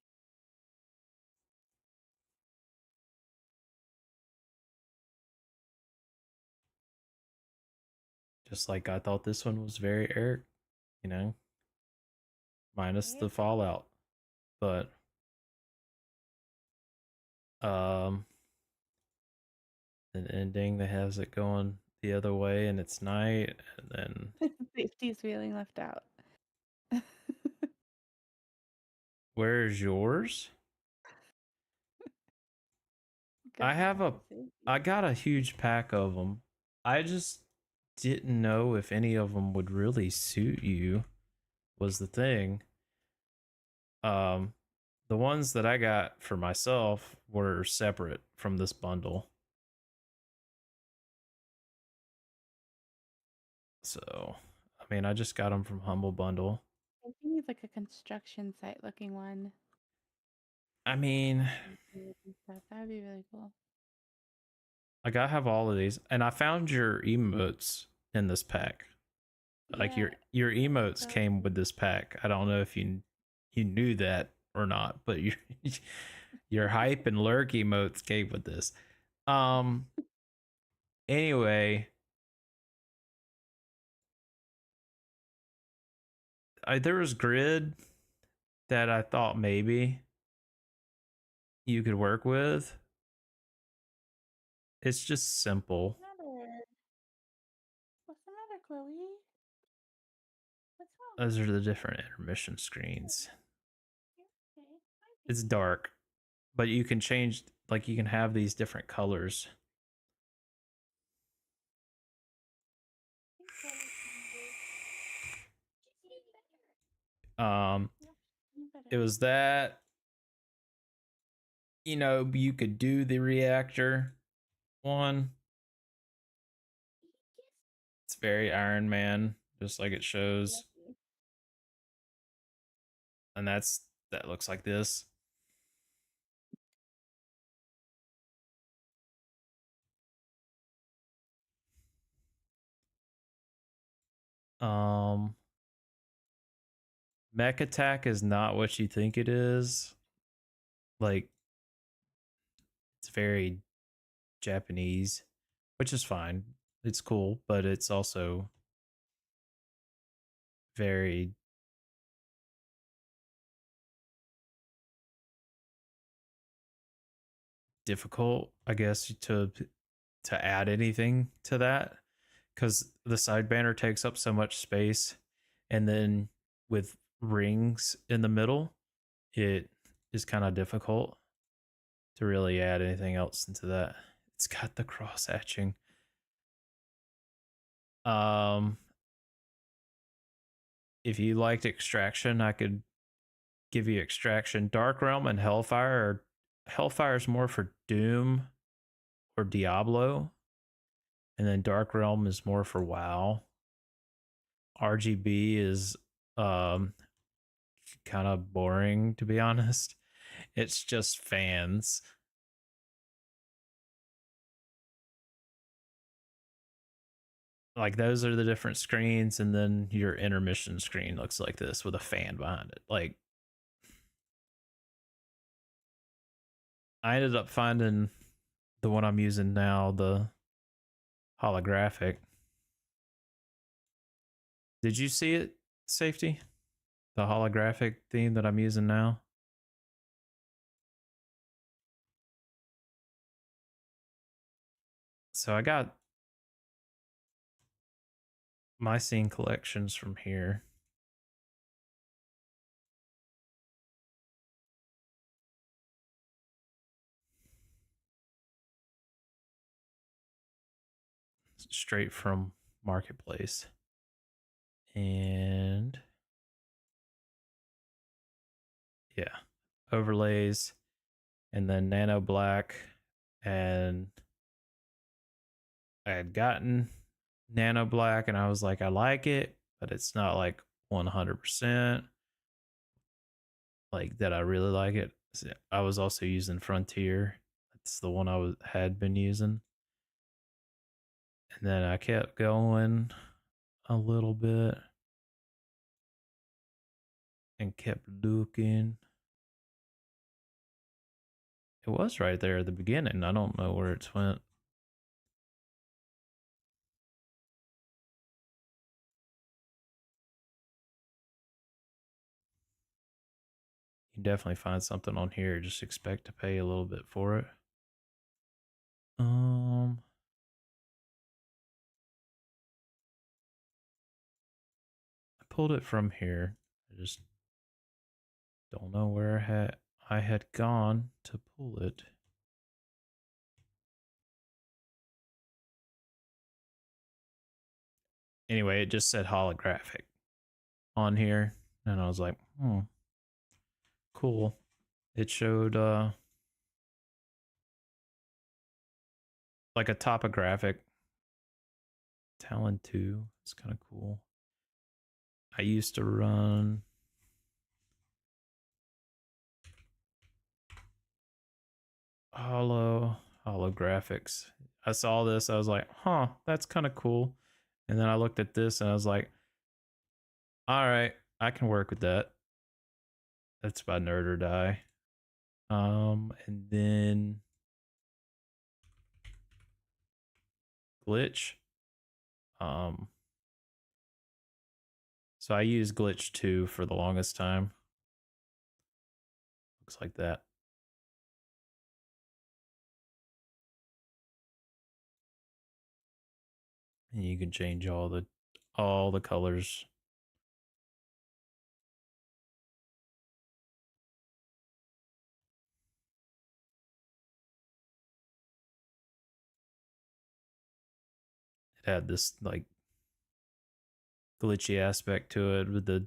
Speaker 1: Just like I thought this one was very Eric, you know, minus
Speaker 2: Right?
Speaker 1: the Fallout. But um an ending that has it going the other way and it's night and then
Speaker 2: Safety's feeling left out.
Speaker 1: where's yours? I have
Speaker 2: Goodbye,
Speaker 1: a
Speaker 2: safety.
Speaker 1: I got a huge pack of them. I just didn't know if any of them would really suit you was the thing. Um the ones that I got for myself were separate from this bundle. So, I mean, I just got them from Humble Bundle.
Speaker 2: I think it's like a construction site looking one.
Speaker 1: I mean,
Speaker 2: And stuff. That would be really cool.
Speaker 1: like I have all of these and I found your emotes in this pack. Like
Speaker 2: Yeah.
Speaker 1: your emotes
Speaker 2: So
Speaker 1: came with this pack. I don't know if you knew that or not, but your hype and lurk emotes came with this. Um anyway, there was grid that I thought maybe you could work with. It's just simple.
Speaker 2: what's the matter? What's the matter, Chloe? What's wrong?
Speaker 1: Those are the different intermission screens.
Speaker 2: You okay? Hi,
Speaker 1: It's
Speaker 2: baby.
Speaker 1: dark, but you can change, like you can have these different colors.
Speaker 2: Hey, Chloe's hungry. She's eating better.
Speaker 1: Um
Speaker 2: Yeah, she's eating better.
Speaker 1: it was that, you know, you could do the reactor one.
Speaker 2: Yes.
Speaker 1: It's very Iron Man, just like it shows.
Speaker 2: Lucky.
Speaker 1: And that looks like this. Um Mech Attack is not what you think it is. Like it's very Japanese, which is fine. It's cool, but it's also very difficult, I guess, to add anything to that because the side banner takes up so much space, and then with rings in the middle, it is kind of difficult to really add anything else into that. It's got the cross hatching. If you liked Extraction, I could give you Extraction. Dark Realm and Hellfire. Hellfire is more for Doom or Diablo, and then Dark Realm is more for WoW. RGB is kind of boring, to be honest. It's just fans. Like those are the different screens, and then your intermission screen looks like this with a fan behind it. Like I ended up finding the one I'm using now, the holographic. Did you see it, Safety? The holographic theme that I'm using now? So I got my scene collections from here. Straight from Marketplace. And yeah, overlays, and then nano black. And I had gotten nano black and I was like, I like it, but it's not like 100% like that I really like it. I was also using Frontier. That's the one I had been using. And then I kept going a little bit and kept looking. It was right there at the beginning. I don't know where it went. You can definitely find something on here. Just expect to pay a little bit for it. I pulled it from here. I just don't know where I had gone to pull it. Anyway, it just said holographic on here, and I was like, cool. It showed like a topographic Talon 2. It's kind of cool. I used to run holographics. I saw this, I was like, that's kind of cool. And then I looked at this and I was like, all right, I can work with that. That's by Nerd or Die. And then Glitch. So I used Glitch 2 for the longest time. Looks like that. And you can change all the colors. It had this like glitchy aspect to it with the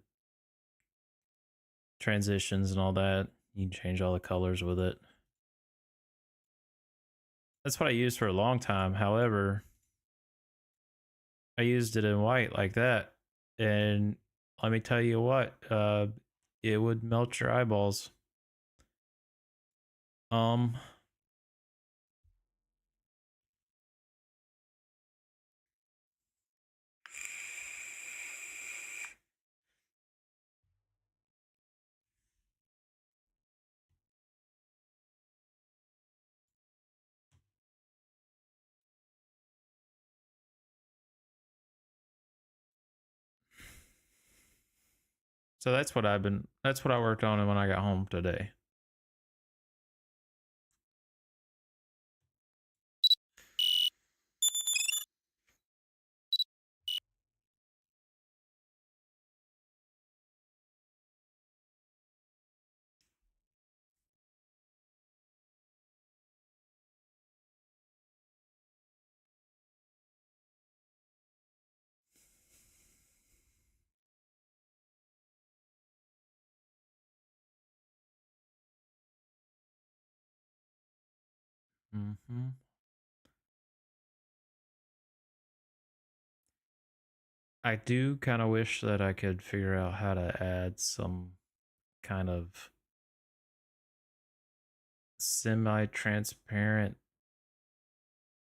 Speaker 1: transitions and all that. You can change all the colors with it. That's what I used for a long time. However, I used it in white like that, and let me tell you what, it would melt your eyeballs. So that's what I worked on when I got home today. Mm-hmm. I do kind of wish that I could figure out how to add some kind of semi-transparent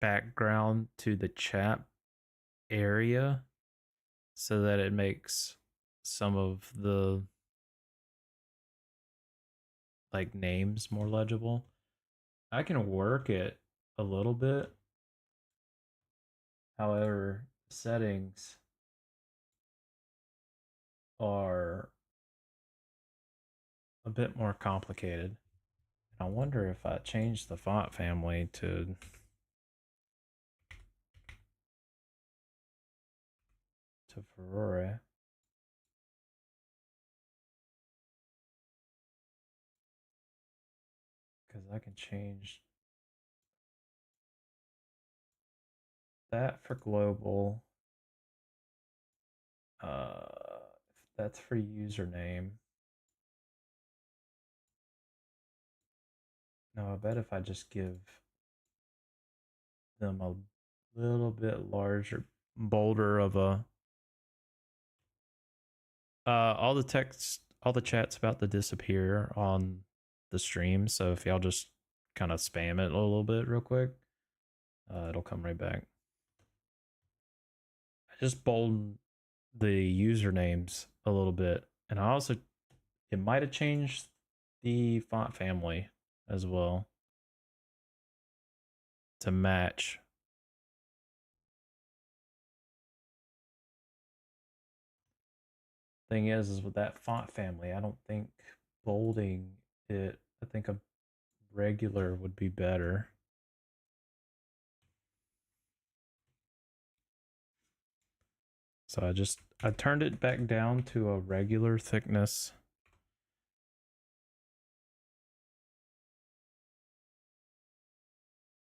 Speaker 1: background to the chat area so that it makes some of the like names more legible. I can work it a little bit. However, settings are a bit more complicated. I wonder if I change the font family to Ferrari. Because I can change that for global. That's for username. No, I bet if I just give them a little bit larger, bolder of a all the text, all the chat's about to disappear on the stream. So if y'all just kind of spam it a little bit real quick, it'll come right back. I just boldened the usernames a little bit, and I also it might have changed the font family as well to match. Thing is with that font family, I don't think bolding it. I think a regular would be better. So I turned it back down to a regular thickness.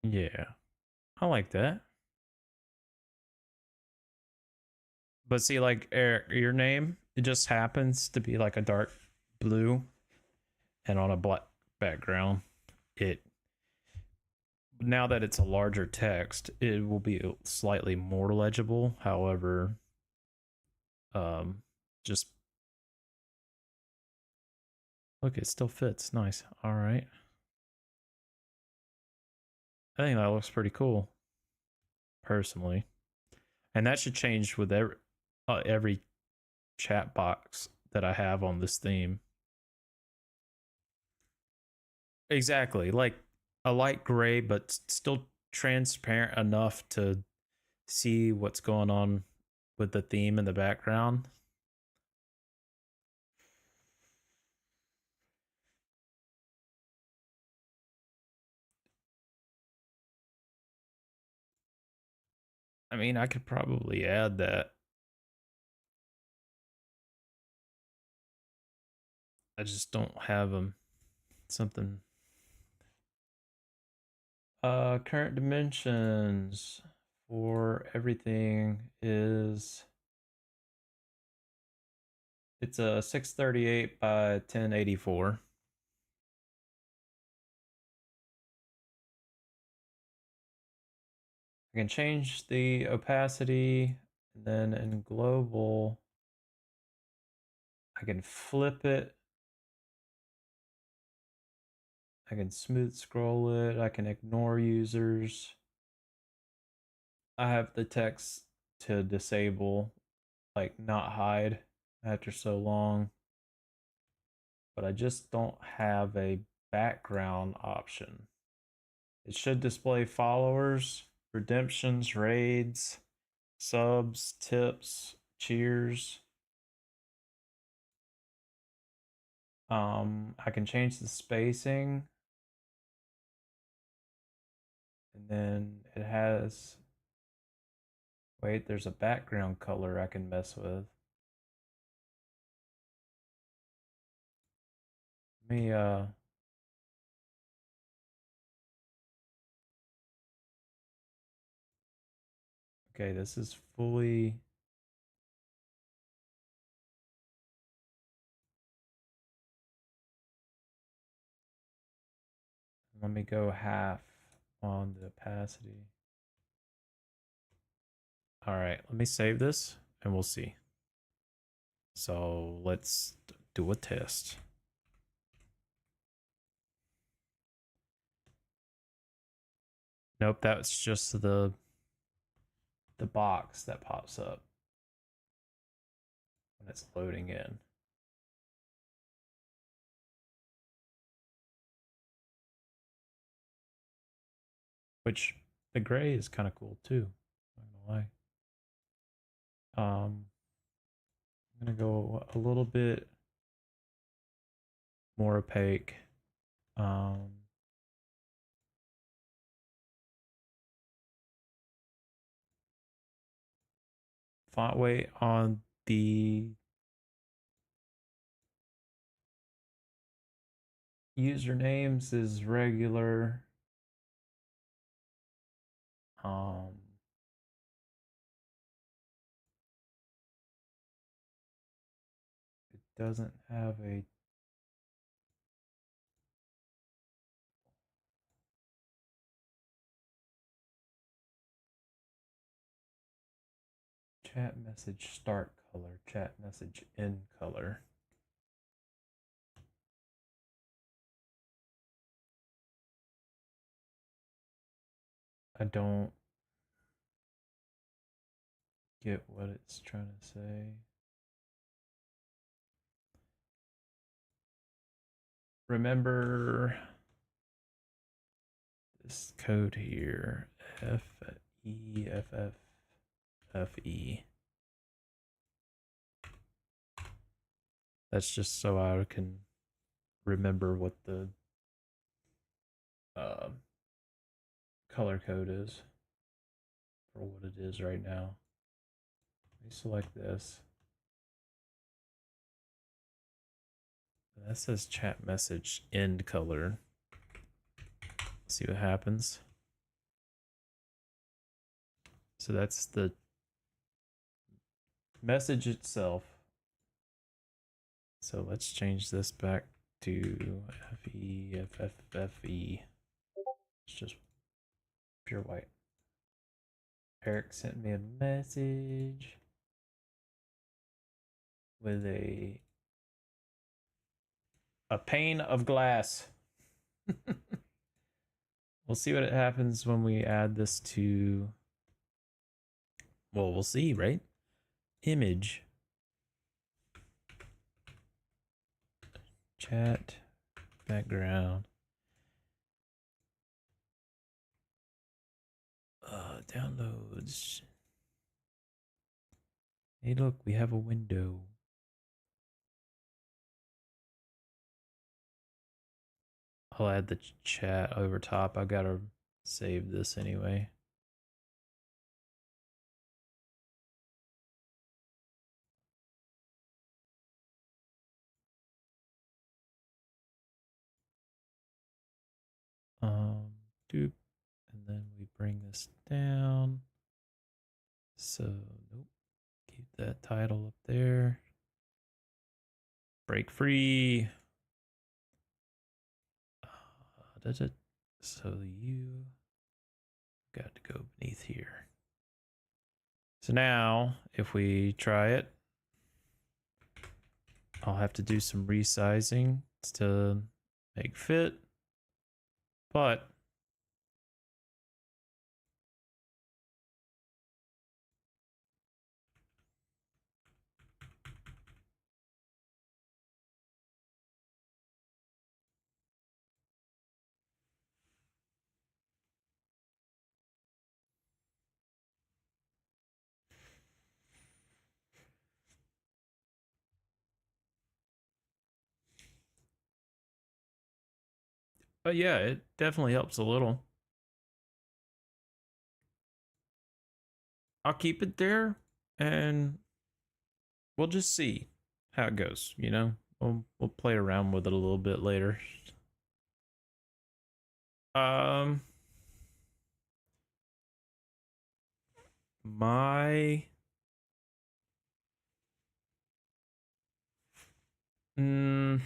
Speaker 1: Yeah, I like that. But see, like Eric, your name, it just happens to be like a dark blue and on a black background. It now that it's a larger text, it will be slightly more legible. However, just look, it still fits. Nice. All right. I think that looks pretty cool, personally. And that should change with every chat box that I have on this theme. Exactly. Like a light gray, but still transparent enough to see what's going on with the theme in the background. I mean, I could probably add that. I just don't have them. Something. Current dimensions for everything is it's a 638 by 1084. I can change the opacity, and then in global, I can flip it. I can smooth scroll it. I can ignore users. I have the text to disable, like not hide after so long. But I just don't have a background option. It should display followers, redemptions, raids, subs, tips, cheers. I can change the spacing, and then it has, wait, there's a background color I can mess with. Let me okay, this is fully, let me go half on the opacity. All right, let me save this and we'll see. So let's do a test. Nope, that's just the box that pops up when it's loading in. Which the gray is kind of cool too. Not gonna lie. I'm gonna go a little bit more opaque. Font weight on the usernames is regular. It doesn't have a chat message start color, chat message end color. I don't get what it's trying to say. Remember this code here, FEFFFE. That's just so I can remember what the color code is for what it is right now. Let me select this. That says chat message end color. Let's see what happens. So that's the message itself. So let's change this back to FEFFFE. It's just pure white. Eric sent me a message with a pane of glass. We'll see what happens when we add this to, well, we'll see, right? Image. Chat background. Downloads. Hey, look, we have a window. I'll add the chat over top. I gotta save this anyway. Doop. And then we bring this down. So, nope. Keep that title up there. Break free. So you got to go beneath here. So now, if we try it, I'll have to do some resizing to make fit. But But yeah, it definitely helps a little. I'll keep it there and we'll just see how it goes, you know? We'll play around with it a little bit later. Um my mm,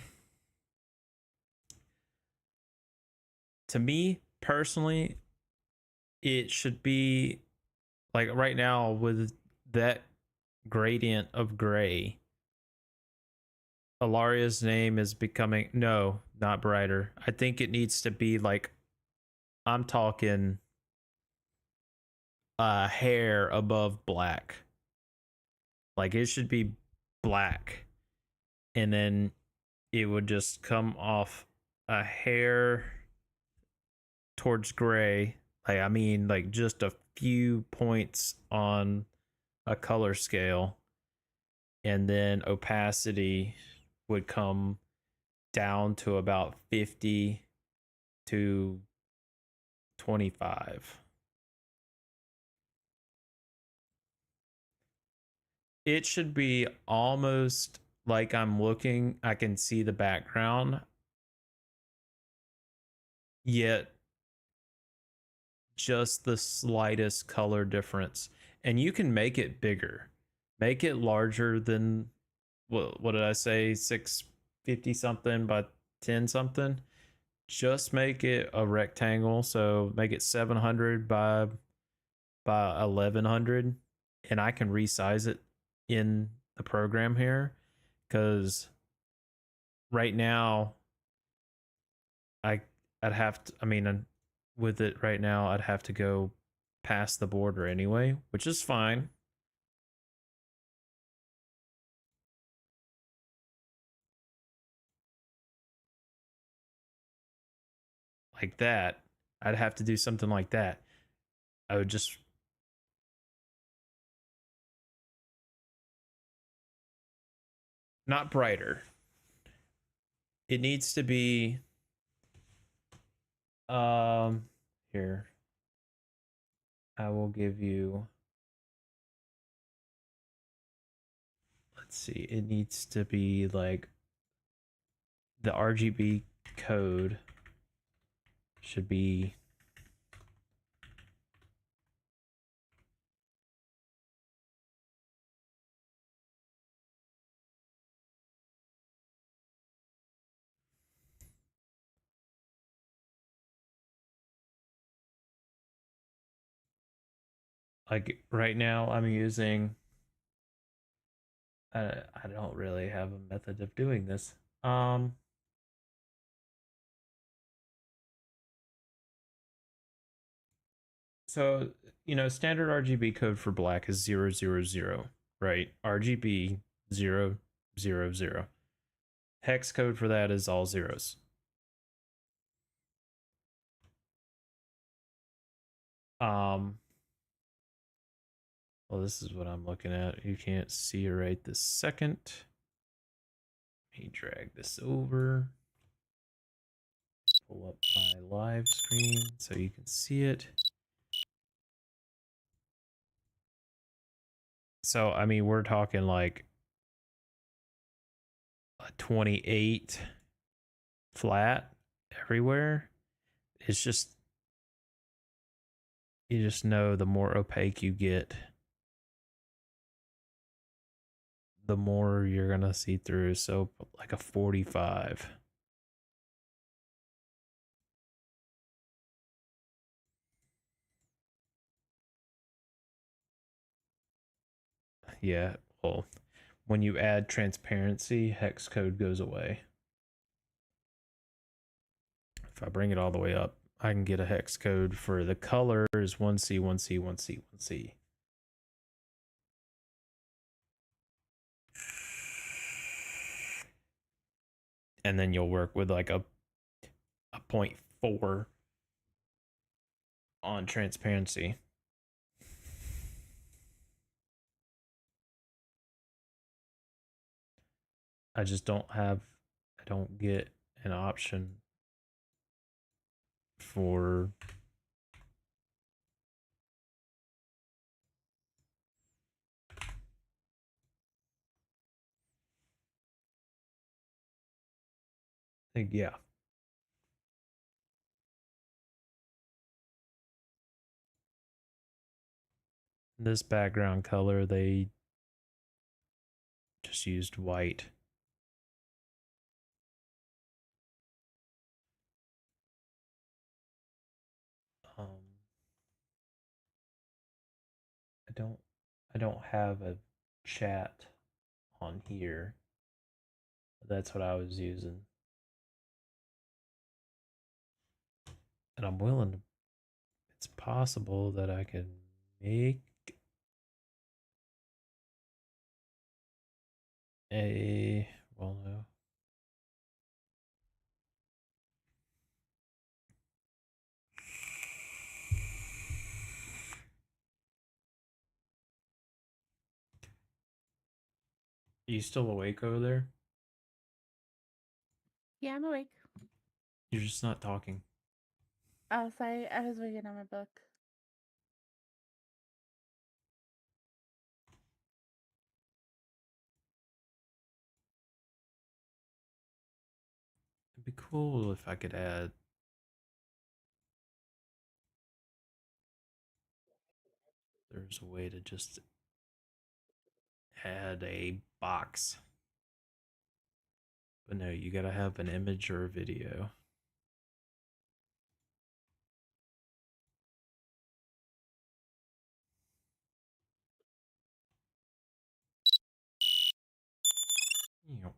Speaker 1: to me personally, it should be like right now with that gradient of gray. Alaria's name is becoming no, not brighter. I think it needs to be like I'm talking a hair above black. Like it should be black and then it would just come off a hair towards gray. Like I mean like just a few points on a color scale and then opacity would come down to about 50 to 25. It should be almost like I'm looking, I can see the background, yet just the slightest color difference. And you can make it bigger, make it larger than what did I say, 650 something by 10 something. Just make it a rectangle, so make it 700 by 1100, and I can resize it in the program here because right now I I'd have to, I mean, with it right now I'd have to go past the border anyway, which is fine. Like that, I'd have to do something like that. I would just not brighter. It needs to be um here. I will give you, let's see. It needs to be like the RGB code should be like right now I'm using I don't really have a method of doing this. Um so standard RGB code for black is 000, right? RGB 000. Hex code for that is all zeros. Um well, this is what I'm looking at. You can't see it right this second. Let me drag this over. Pull up my live screen so you can see it. So, I mean, we're talking like a 28 flat everywhere. It's just, you just know the more opaque you get, the more you're going to see through. So, like a 45. Yeah, well, when you add transparency, hex code goes away. If I bring it all the way up, I can get a hex code for the color is 1C, 1C, 1C, 1C. And then you'll work with like a 0.4 on transparency. I just don't have, I don't get an option for I think, yeah. This background color, they just used white. Um, I don't have a chat on here. That's what I was using. And I'm willing to, it's possible that I can make a, well, no. Are you still awake over there?
Speaker 2: Yeah, I'm awake.
Speaker 1: You're just not talking.
Speaker 2: Oh, sorry. I was reading on my book.
Speaker 1: It'd be cool if I could add, there's a way to just add a box. But no, you gotta have an image or a video. Yep.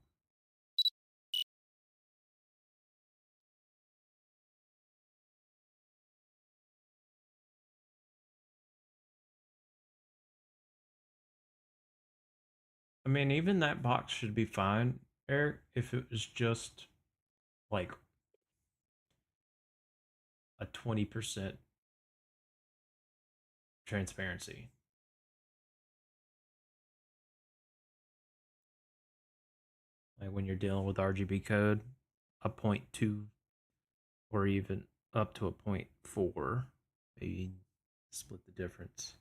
Speaker 1: I mean, even that box should be fine, Eric, if it was just like a 20% transparency. Like when you're dealing with RGB code, a 0.2 or even up to a 0.4, maybe split the difference.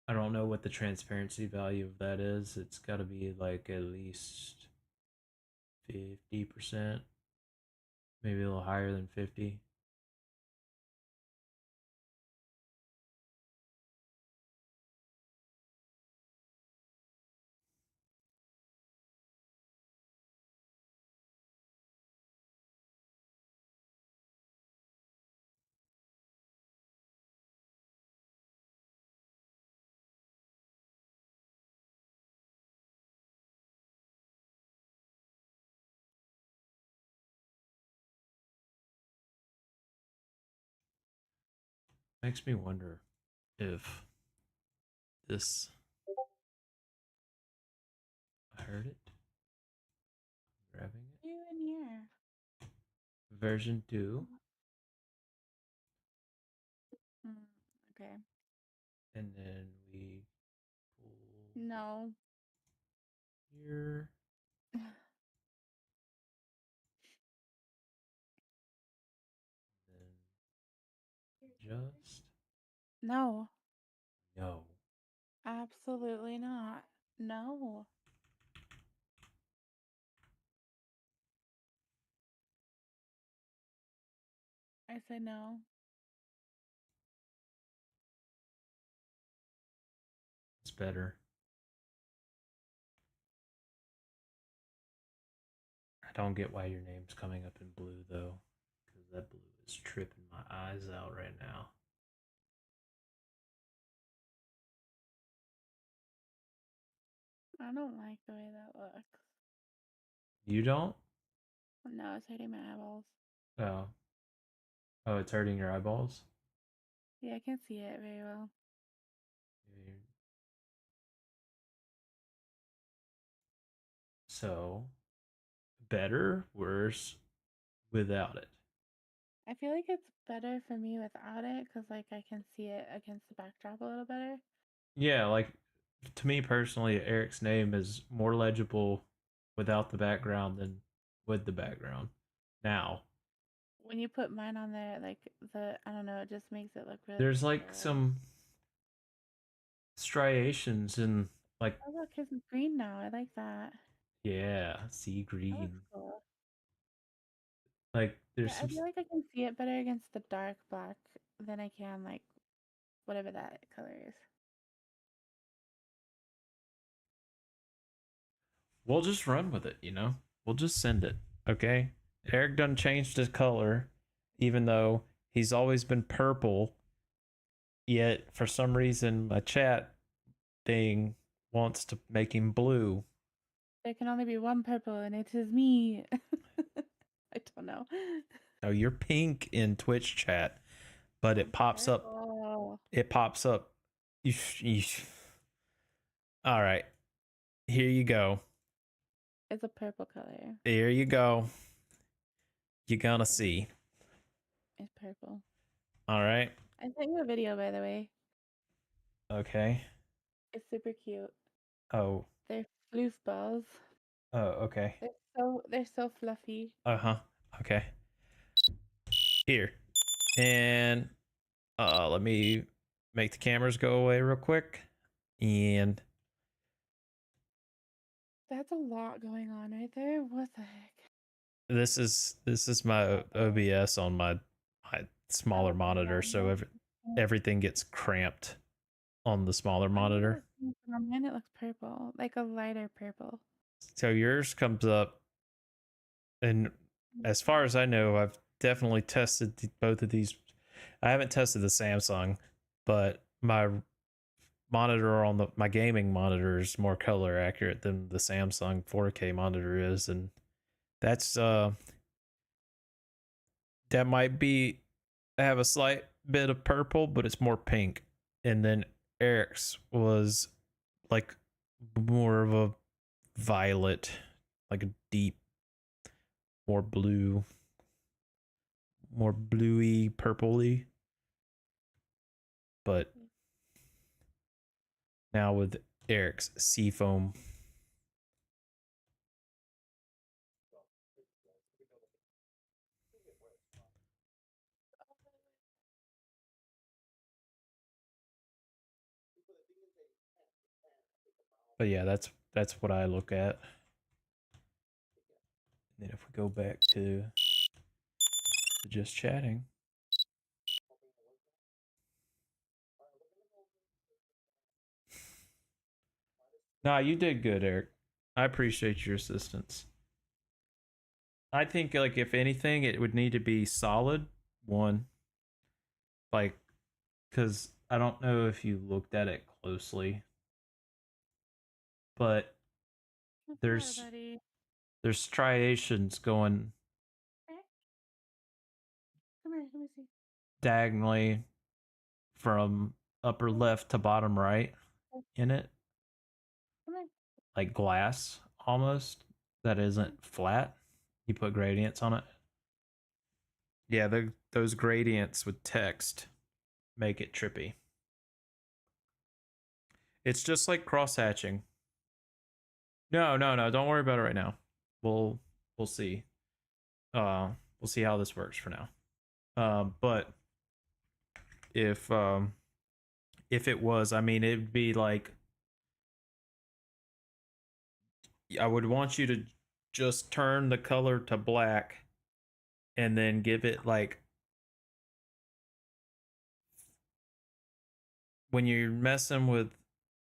Speaker 1: I don't know what the transparency value of that is. It's got to be like at least 50%, maybe a little higher than 50. Makes me wonder if this, I heard it, grabbing it,
Speaker 2: You in here?
Speaker 1: version 2,
Speaker 2: Mm, okay.
Speaker 1: and then we pull
Speaker 2: No.
Speaker 1: here, then just,
Speaker 2: No.
Speaker 1: no.
Speaker 2: Absolutely not. No. I said no.
Speaker 1: It's better. I don't get why your name's coming up in blue though, because that blue is tripping my eyes out right now.
Speaker 2: I don't like the way that looks.
Speaker 1: You don't?
Speaker 2: No, it's hurting my eyeballs.
Speaker 1: Oh. Oh, it's hurting your eyeballs?
Speaker 2: Yeah, I can't see it very well.
Speaker 1: So, better, worse, without it.
Speaker 2: I feel like it's better for me without it because, like, I can see it against the backdrop a little better.
Speaker 1: Yeah, like to me personally, Eric's name is more legible without the background than with the background. Now,
Speaker 2: when you put mine on there, like I don't know, it just makes it look really
Speaker 1: There's like
Speaker 2: cool.
Speaker 1: some striations and like,
Speaker 2: Oh look, his green now. I like that.
Speaker 1: yeah, sea
Speaker 2: That looks
Speaker 1: green.
Speaker 2: cool.
Speaker 1: Like there's
Speaker 2: Yeah, I
Speaker 1: some
Speaker 2: feel like I can see it better against the dark black than I can like whatever that color is.
Speaker 1: we'll just run with it, you know? We'll just send it. Okay? Eric done changed his color, even though he's always been purple, yet for some reason my chat thing wants to make him blue.
Speaker 2: There can only be one purple, and it is me. I don't know.
Speaker 1: Now you're pink in Twitch chat, but it pops up.
Speaker 2: Purple.
Speaker 1: It pops up. Yeesh. All right. Here you go.
Speaker 2: It's a purple color.
Speaker 1: Here you go. You're gonna see.
Speaker 2: It's purple.
Speaker 1: All right.
Speaker 2: I sent you a video, by the way.
Speaker 1: Okay.
Speaker 2: It's super cute.
Speaker 1: Oh.
Speaker 2: They're floof balls.
Speaker 1: Oh, okay.
Speaker 2: They're so fluffy.
Speaker 1: Uh-huh. Okay. Here. And let me make the cameras go away real quick. And
Speaker 2: That's a lot going on right there. What the heck?
Speaker 1: this is my OBS on my smaller monitor, so everything gets cramped on the smaller monitor.
Speaker 2: On mine it looks purple, like a lighter purple.
Speaker 1: So yours comes up, and as far as I know, I've definitely tested both of these. I haven't tested the Samsung, but my monitor on my gaming monitor is more color accurate than the Samsung 4K monitor is, and that's that might be have a slight bit of purple, but it's more pink. And then Eric's was like more of a violet, like a deep, more blue, more bluey, purpley. But now with Eric's Seafoam. But yeah, that's what I look at. And then if we go back to just chatting. Nah, you did good, Eric. I appreciate your assistance. I think like if anything, it would need to be solid one. Like, because I don't know if you looked at it closely, but there's there's striations going
Speaker 2: Come here, let me see.
Speaker 1: diagonally from upper left to bottom right in it,
Speaker 2: Come here.
Speaker 1: like glass almost that isn't flat. You put gradients on it. Yeah, those gradients with text make it trippy. It's just like cross hatching. No, don't worry about it right now. We'll see. We'll see how this works for now. But if it was, I mean, it'd be like I would want you to just turn the color to black and then give it like when you're messing with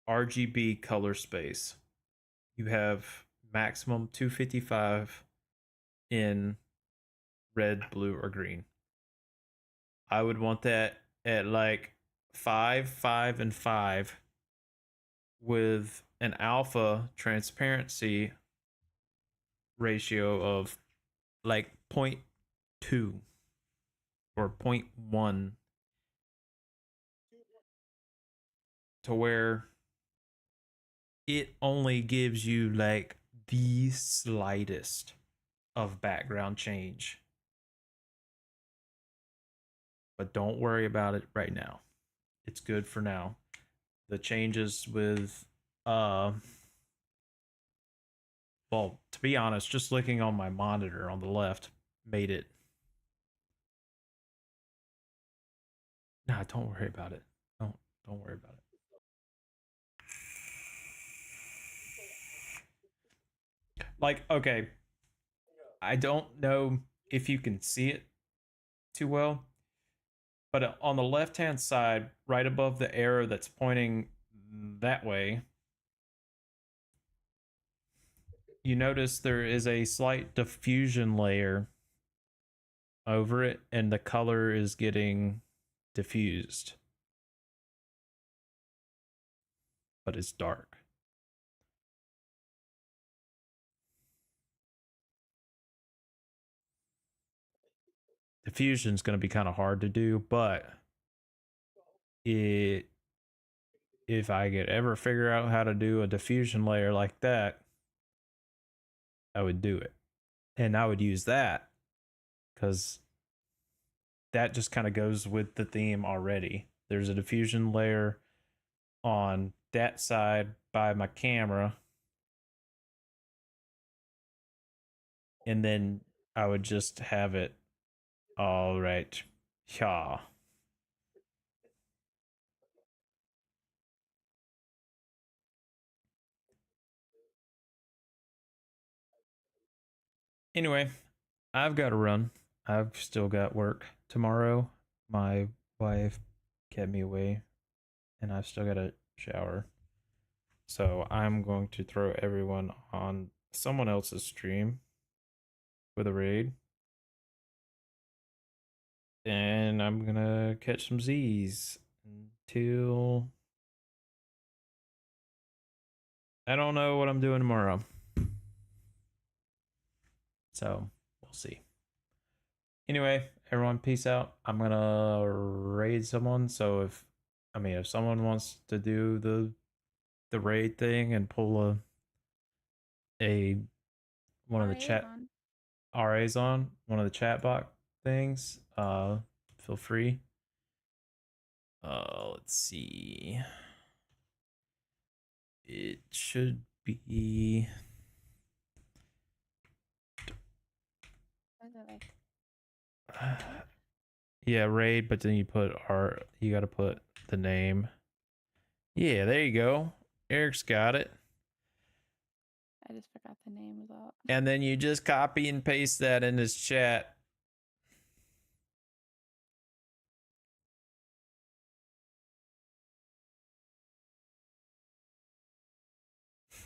Speaker 1: RGB color space, you have maximum 255 in red, blue, or green. I would want that at like 5, 5, and 5 with an alpha transparency ratio of like 0.2 or 0.1 to where it only gives you like the slightest of background change. But don't worry about it right now. It's good for now. The changes with well, to be honest, just looking on my monitor on the left made it Nah, don't worry about it. Don't worry about it. Like, okay, I don't know if you can see it too well, but on the left hand side, right above the arrow that's pointing that way, you notice there is a slight diffusion layer over it, and the color is getting diffused, but it's dark. Diffusion is going to be kind of hard to do, but it if I could ever figure out how to do a diffusion layer like that, I would do it. And I would use that because that just kind of goes with the theme already. There's a diffusion layer on that side by my camera. And then I would just have it all right. Yeah. Anyway, I've got to run. I've still got work tomorrow. My wife kept me away, and I've still got to shower. So I'm going to throw everyone on someone else's stream with a raid. And I'm gonna catch some Z's until I don't know what I'm doing tomorrow. So we'll see. Anyway, everyone, peace out. I'm gonna raid someone. So if someone wants to do the raid thing and pull a one of the chat RAs on one of the chat box things, feel free. Let's see. It should be yeah, raid, but then you gotta put the name. Yeah, there you go. Eric's got it.
Speaker 2: I just forgot the name of that.
Speaker 1: And then you just copy and paste that in his chat.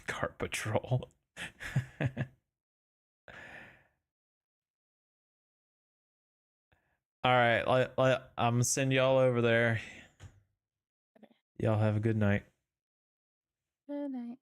Speaker 1: Cart Patrol. All right, I'm gonna send y'all over there.
Speaker 2: Okay.
Speaker 1: Y'all have a good night.
Speaker 2: Good night.